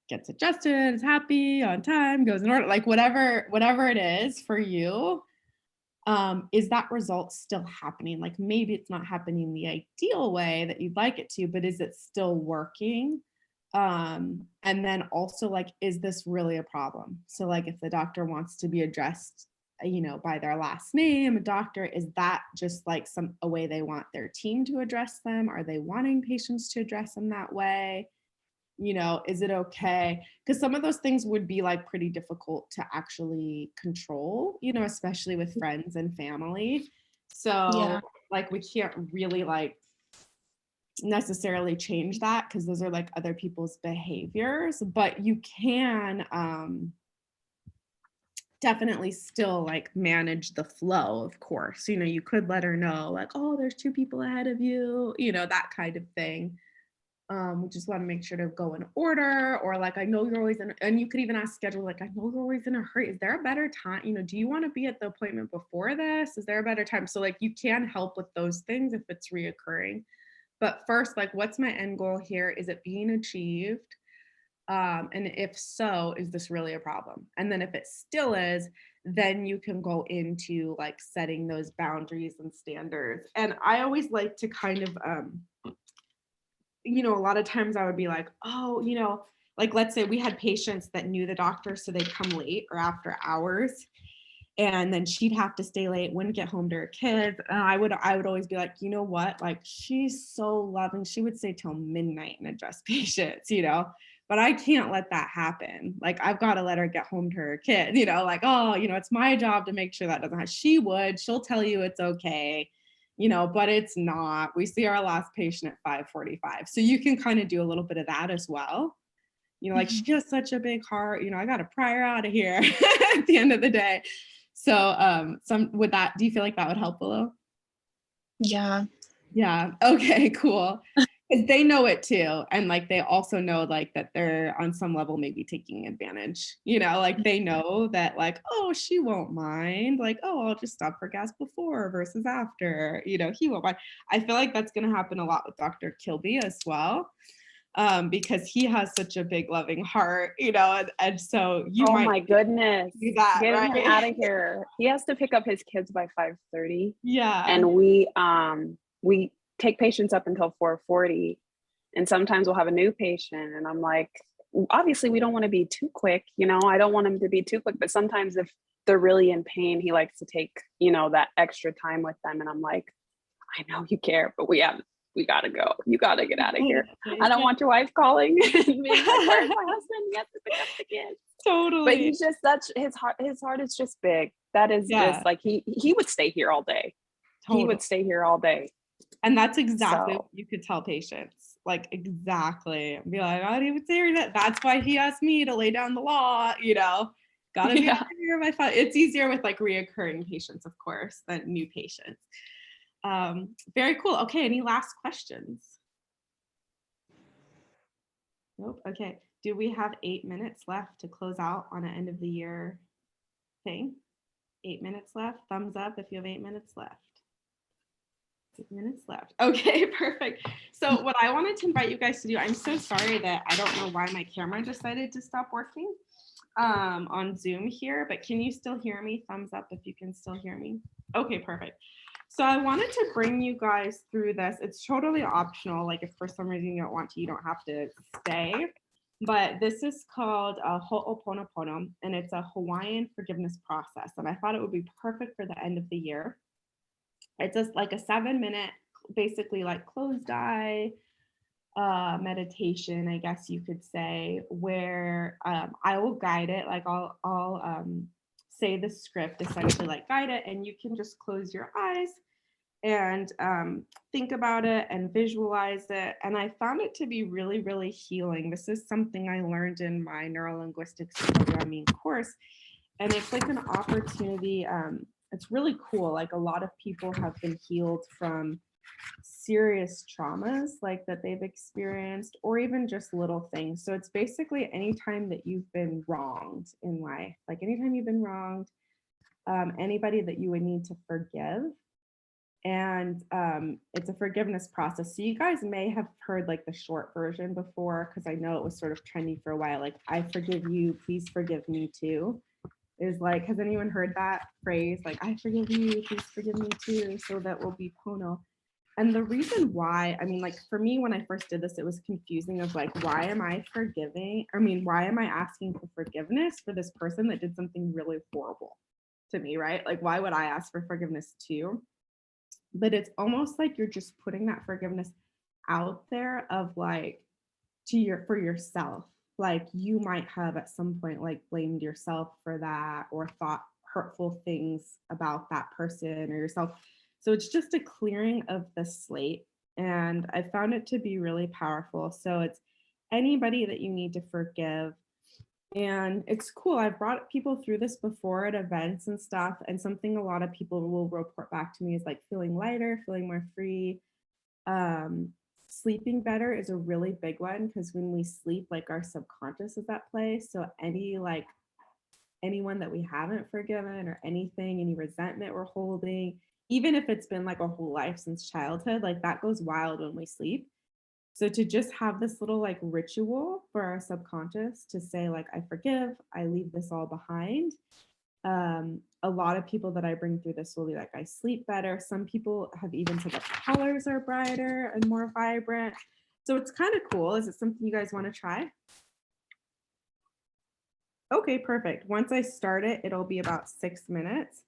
Speaker 1: gets adjusted, is happy, on time, goes in order, like whatever it is for you. Is that result still happening? Like maybe it's not happening the ideal way that you'd like it to, but is it still working? And then also like, is this really a problem? So like if the doctor wants to be addressed, by their last name, a doctor, is that just like a way they want their team to address them? Are they wanting patients to address them that way? Is it okay? Because some of those things would be like pretty difficult to actually control, especially with friends and family. So
Speaker 3: Yeah.
Speaker 1: like we can't really like necessarily change that because those are like other people's behaviors, but you can definitely still like manage the flow, of course. You could let her know like, oh, there's 2 people ahead of you, that kind of thing. We just want to make sure to go in order, or like, I know you're always in, and you could even ask schedule, like, I know you're always in a hurry. Is there a better time? Do you want to be at the appointment before this? Is there a better time? So like you can help with those things if it's reoccurring. But first, like, what's my end goal here? Is it being achieved? And if so, is this really a problem? And then if it still is, then you can go into like setting those boundaries and standards. And I always like to kind of, a lot of times I would be like, oh, like let's say we had patients that knew the doctor, so they'd come late or after hours. And then she'd have to stay late, wouldn't get home to her kids. And I would always be like, you know what? Like, she's so loving. She would stay till midnight and address patients, but I can't let that happen. Like, I've got to let her get home to her kid, like, oh, it's my job to make sure that doesn't happen. She'll tell you it's okay, but it's not. We see our last patient at 5:45. So you can kind of do a little bit of that as well. Like, she has such a big heart, I got to pry her out of here at the end of the day. So do you feel like that would help, Willow?
Speaker 3: Yeah.
Speaker 1: Yeah. Okay, cool. Because they know it too. And like, they also know like that they're on some level maybe taking advantage, like they know that like, oh, she won't mind. Like, oh, I'll just stop for gas before versus after, he won't mind. I feel like that's going to happen a lot with Dr. Kilby as well. Because he has such a big loving heart, and so you
Speaker 4: oh
Speaker 1: might
Speaker 4: my goodness,
Speaker 1: do that,
Speaker 4: get
Speaker 1: right?
Speaker 4: him out of here. He has to pick up his kids by 5:30.
Speaker 1: Yeah.
Speaker 4: And we take patients up until 4:40, and sometimes we'll have a new patient, and I'm like, obviously we don't want to be too quick, I don't want him to be too quick, but sometimes if they're really in pain, he likes to take that extra time with them, and I'm like, I know you care, but we gotta go. You gotta get out of here. I don't want your wife calling and being like, where's my husband? He has to pick up the kids.
Speaker 1: Totally.
Speaker 4: But he's just his heart is just big. That is just like he would stay here all day. Totally. He would stay here all day.
Speaker 1: And that's exactly what you could tell patients. Like, exactly. Be like, oh, he would say that. That's why he asked me to lay down the law, gotta be out here by 5. It's easier with like reoccurring patients, of course, than new patients. Very cool. Okay, any last questions? Nope. Okay. Do we have 8 minutes left to close out on an end of the year thing? 8 minutes left. Thumbs up if you have 8 minutes left. 8 minutes left. Okay, perfect. So what I wanted to invite you guys to do, I'm so sorry that I don't know why my camera decided to stop working on Zoom here, but can you still hear me? Thumbs up if you can still hear me. Okay, perfect. So I wanted to bring you guys through this. It's totally optional. Like if for some reason you don't want to, you don't have to stay. But this is called a Ho'oponopono, and it's a Hawaiian forgiveness process. And I thought it would be perfect for the end of the year. It's just like a 7-minute, basically like closed eye meditation, I guess you could say, where I will guide it. Like I'll say the script, essentially like guide it, and you can just close your eyes and think about it and visualize it. And I found it to be really, really healing. This is something I learned in my neurolinguistics programming course. And it's like an opportunity. It's really cool. Like a lot of people have been healed from serious traumas like that they've experienced, or even just little things. So it's basically anytime that you've been wronged in life, like anytime you've been wronged, anybody that you would need to forgive. And it's a forgiveness process. So you guys may have heard like the short version before, because I know it was sort of trendy for a while, like I forgive you, please forgive me too. Is like, has anyone heard that phrase? Like, I forgive you, please forgive me too. So that will be Pono. And the reason why, I mean, like for me, when I first did this, it was confusing of like, why am I forgiving? I mean, why am I asking for forgiveness for this person that did something really horrible to me, right? Like, why would I ask for forgiveness too? But it's almost like you're just putting that forgiveness out there of like, for yourself. Like you might have at some point like blamed yourself for that or thought hurtful things about that person or yourself. So it's just a clearing of the slate. And I found it to be really powerful. So it's anybody that you need to forgive. And it's cool. I've brought people through this before at events and stuff. And something a lot of people will report back to me is like feeling lighter, feeling more free. Sleeping better is a really big one, because when we sleep, like our subconscious is at play. So anyone that we haven't forgiven or anything, any resentment we're holding, even if it's been like a whole life since childhood, like that goes wild when we sleep. So to just have this little like ritual for our subconscious to say like, I forgive, I leave this all behind. A lot of people that I bring through this will be like, I sleep better. Some people have even said that colors are brighter and more vibrant. So it's kind of cool. Is it something you guys want to try? Okay, perfect. Once I start it, it'll be about 6 minutes.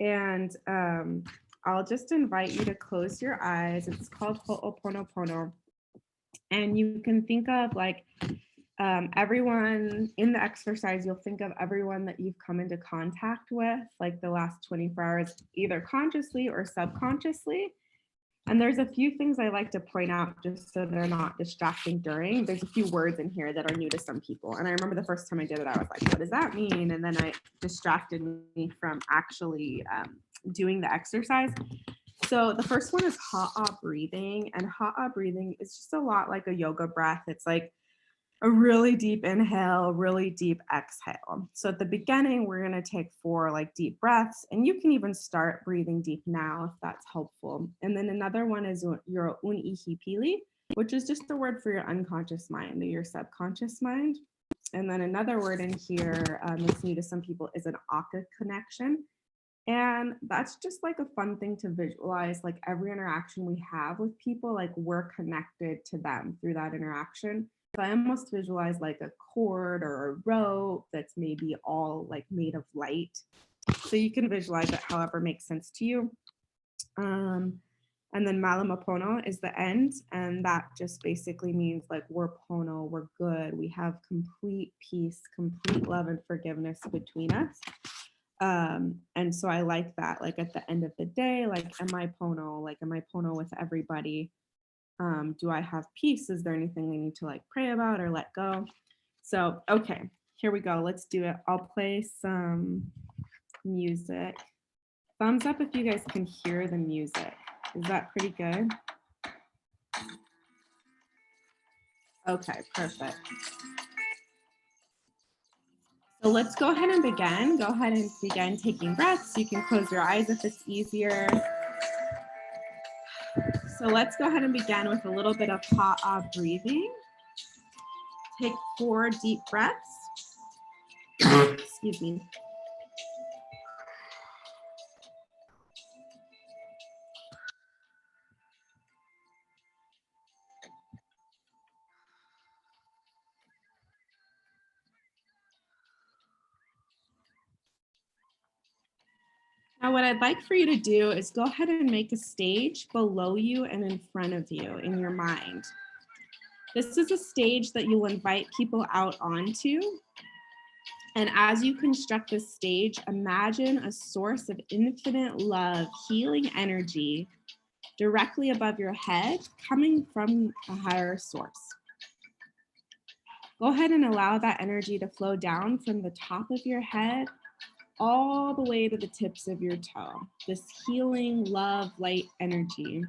Speaker 1: And I'll just invite you to close your eyes. It's called Ho'oponopono. And you can think of like everyone in the exercise, you'll think of everyone that you've come into contact with like the last 24 hours, either consciously or subconsciously. And there's a few things I like to point out just so they're not distracting during. There's a few words in here that are new to some people. And I remember the first time I did it, I was like, what does that mean? And then it distracted me from actually doing the exercise. So the first one is ha'a breathing. And ha'a breathing is just a lot like a yoga breath. It's like a really deep inhale, really deep exhale. So at the beginning, we're going to take 4 like deep breaths, and you can even start breathing deep now if that's helpful. And then another one is your un'ihipili, which is just the word for your unconscious mind or your subconscious mind. And then another word in here that's new to some people is an aka connection. And that's just like a fun thing to visualize. Like every interaction we have with people, like we're connected to them through that interaction. So I almost visualize like a cord or a rope that's maybe all like made of light. So you can visualize it however makes sense to you. And then Malamapono is the end. And that just basically means like we're pono, we're good. We have complete peace, complete love and forgiveness between us. And so I like that, like at the end of the day, like, am I pono? Like, am I pono with everybody? Do I have peace? Is there anything I need to like pray about or let go? So, okay, here we go. Let's do it. I'll play some music. Thumbs up if you guys can hear the music. Is that pretty good? Okay, perfect. So let's go ahead and begin. Go ahead and begin taking breaths. You can close your eyes if it's easier. So let's go ahead and begin with a little bit of ha-ah breathing. Take 4 deep breaths. Excuse me. Now, what I'd like for you to do is go ahead and make a stage below you and in front of you in your mind. This is a stage that you will invite people out onto. And as you construct this stage, imagine a source of infinite love, healing energy directly above your head, coming from a higher source. Go ahead and allow that energy to flow down from the top of your head all the way to the tips of your toe. This healing, love, light energy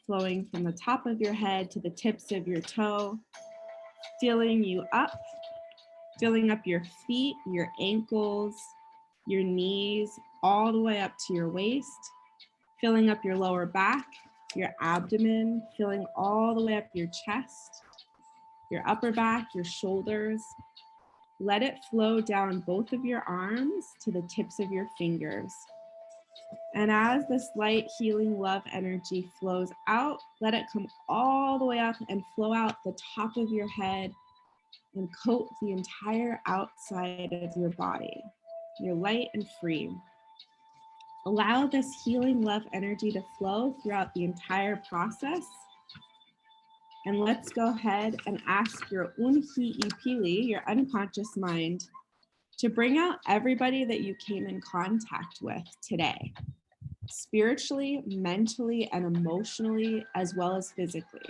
Speaker 1: flowing from the top of your head to the tips of your toe, filling you up, filling up your feet, your ankles, your knees, all the way up to your waist, filling up your lower back, your abdomen, filling all the way up your chest, your upper back, your shoulders. Let it flow down both of your arms to the tips of your fingers. And as this light, healing, love energy flows out, let it come all the way up and flow out the top of your head and coat the entire outside of your body. You're light and free. Allow this healing, love energy to flow throughout the entire process. And let's go ahead and ask your unhi-ipili, your unconscious mind, to bring out everybody that you came in contact with today, spiritually, mentally, and emotionally, as well as physically.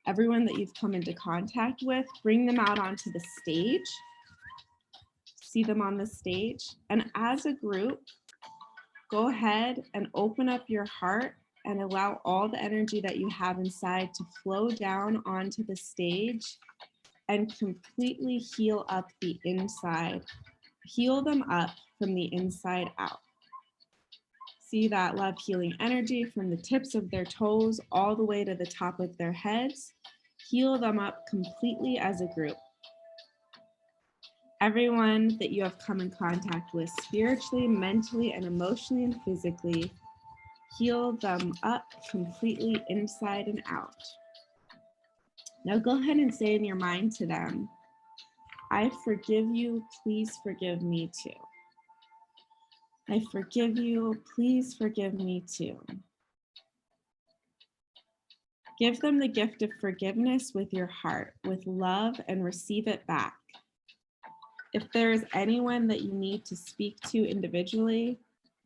Speaker 1: Everyone that you've come into contact with, bring them out onto the stage. See them on the stage. And as a group, go ahead and open up your heart and allow all the energy that you have inside to flow down onto the stage and completely heal up the inside. Heal them up from the inside out. See that love healing energy from the tips of their toes all the way to the top of their heads. Heal them up completely as a group. Everyone that you have come in contact with spiritually, mentally, and emotionally and physically, heal them up completely inside and out. Now go ahead and say in your mind to them, I forgive you, please forgive me too. I forgive you, please forgive me too. Give them the gift of forgiveness with your heart, with love, and receive it back. If there is anyone that you need to speak to individually,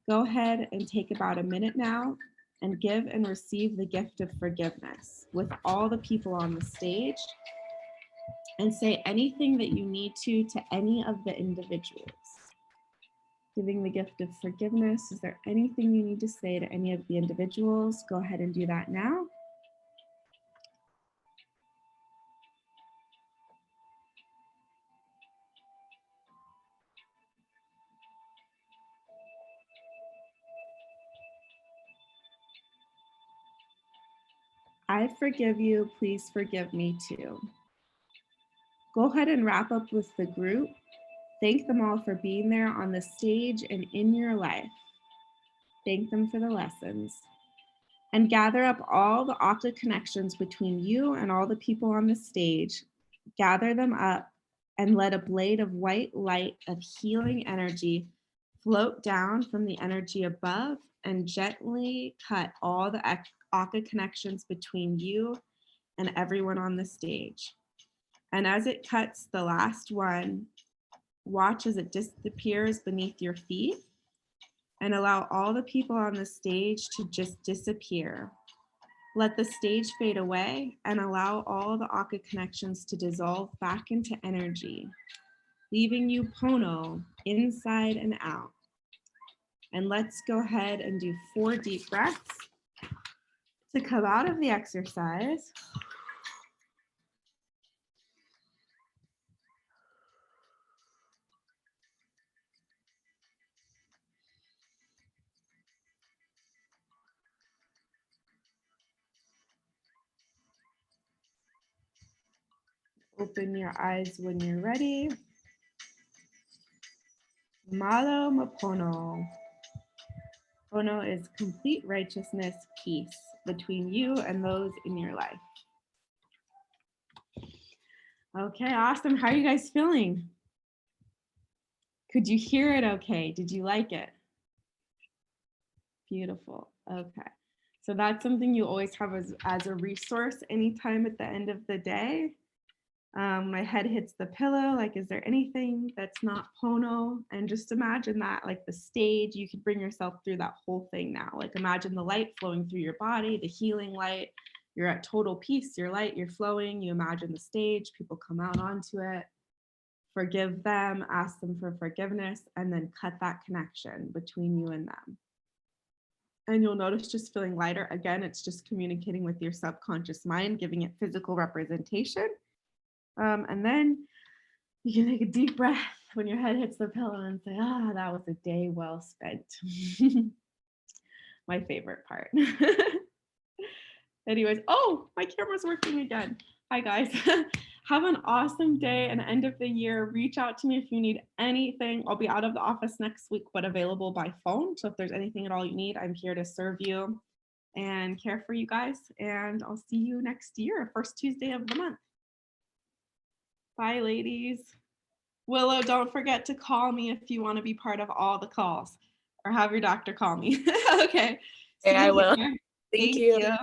Speaker 1: go ahead and take about a minute now and give and receive the gift of forgiveness with all the people on the stage, and say anything that you need to any of the individuals. Giving the gift of forgiveness. Is there anything you need to say to any of the individuals? Go ahead and do that now. I forgive you, please forgive me too. Go ahead and wrap up with the group. Thank them all for being there on the stage and in your life. Thank them for the lessons. And gather up all the Aka connections between you and all the people on the stage. Gather them up and let a blade of white light of healing energy float down from the energy above and gently cut all the Aka connections between you and everyone on the stage. And as it cuts the last one, watch as it disappears beneath your feet and allow all the people on the stage to just disappear. Let the stage fade away and allow all the Aka connections to dissolve back into energy, leaving you Pono inside and out. And let's go ahead and do 4 deep breaths to come out of the exercise. Open your eyes when you're ready. Malo Mapono. Pono is complete righteousness, peace between you and those in your life. Okay, awesome. How are you guys feeling? Could you hear it okay? Did you like it? Beautiful. Okay. So that's something you always have as a resource anytime at the end of the day. My head hits the pillow, like, is there anything that's not Pono? And just imagine that, like the stage, you could bring yourself through that whole thing now. Like imagine the light flowing through your body, the healing light. You're at total peace, you're light, you're flowing. You imagine the stage, people come out onto it. Forgive them, ask them for forgiveness, and then cut that connection between you and them. And you'll notice just feeling lighter. Again, it's just communicating with your subconscious mind, giving it physical representation. And then you can take a deep breath when your head hits the pillow and say, that was a day well spent. My favorite part. Anyways, my camera's working again. Hi guys. Have an awesome day and end of the year. Reach out to me if you need anything. I'll be out of the office next week, but available by phone. So if there's anything at all you need, I'm here to serve you and care for you guys. And I'll see you next year, first Tuesday of the month. Bye, ladies. Willow, don't forget to call me if you want to be part of all the calls, or have your doctor call me. Okay.
Speaker 3: Okay, I will.
Speaker 1: Thank
Speaker 3: Thank you.
Speaker 1: you.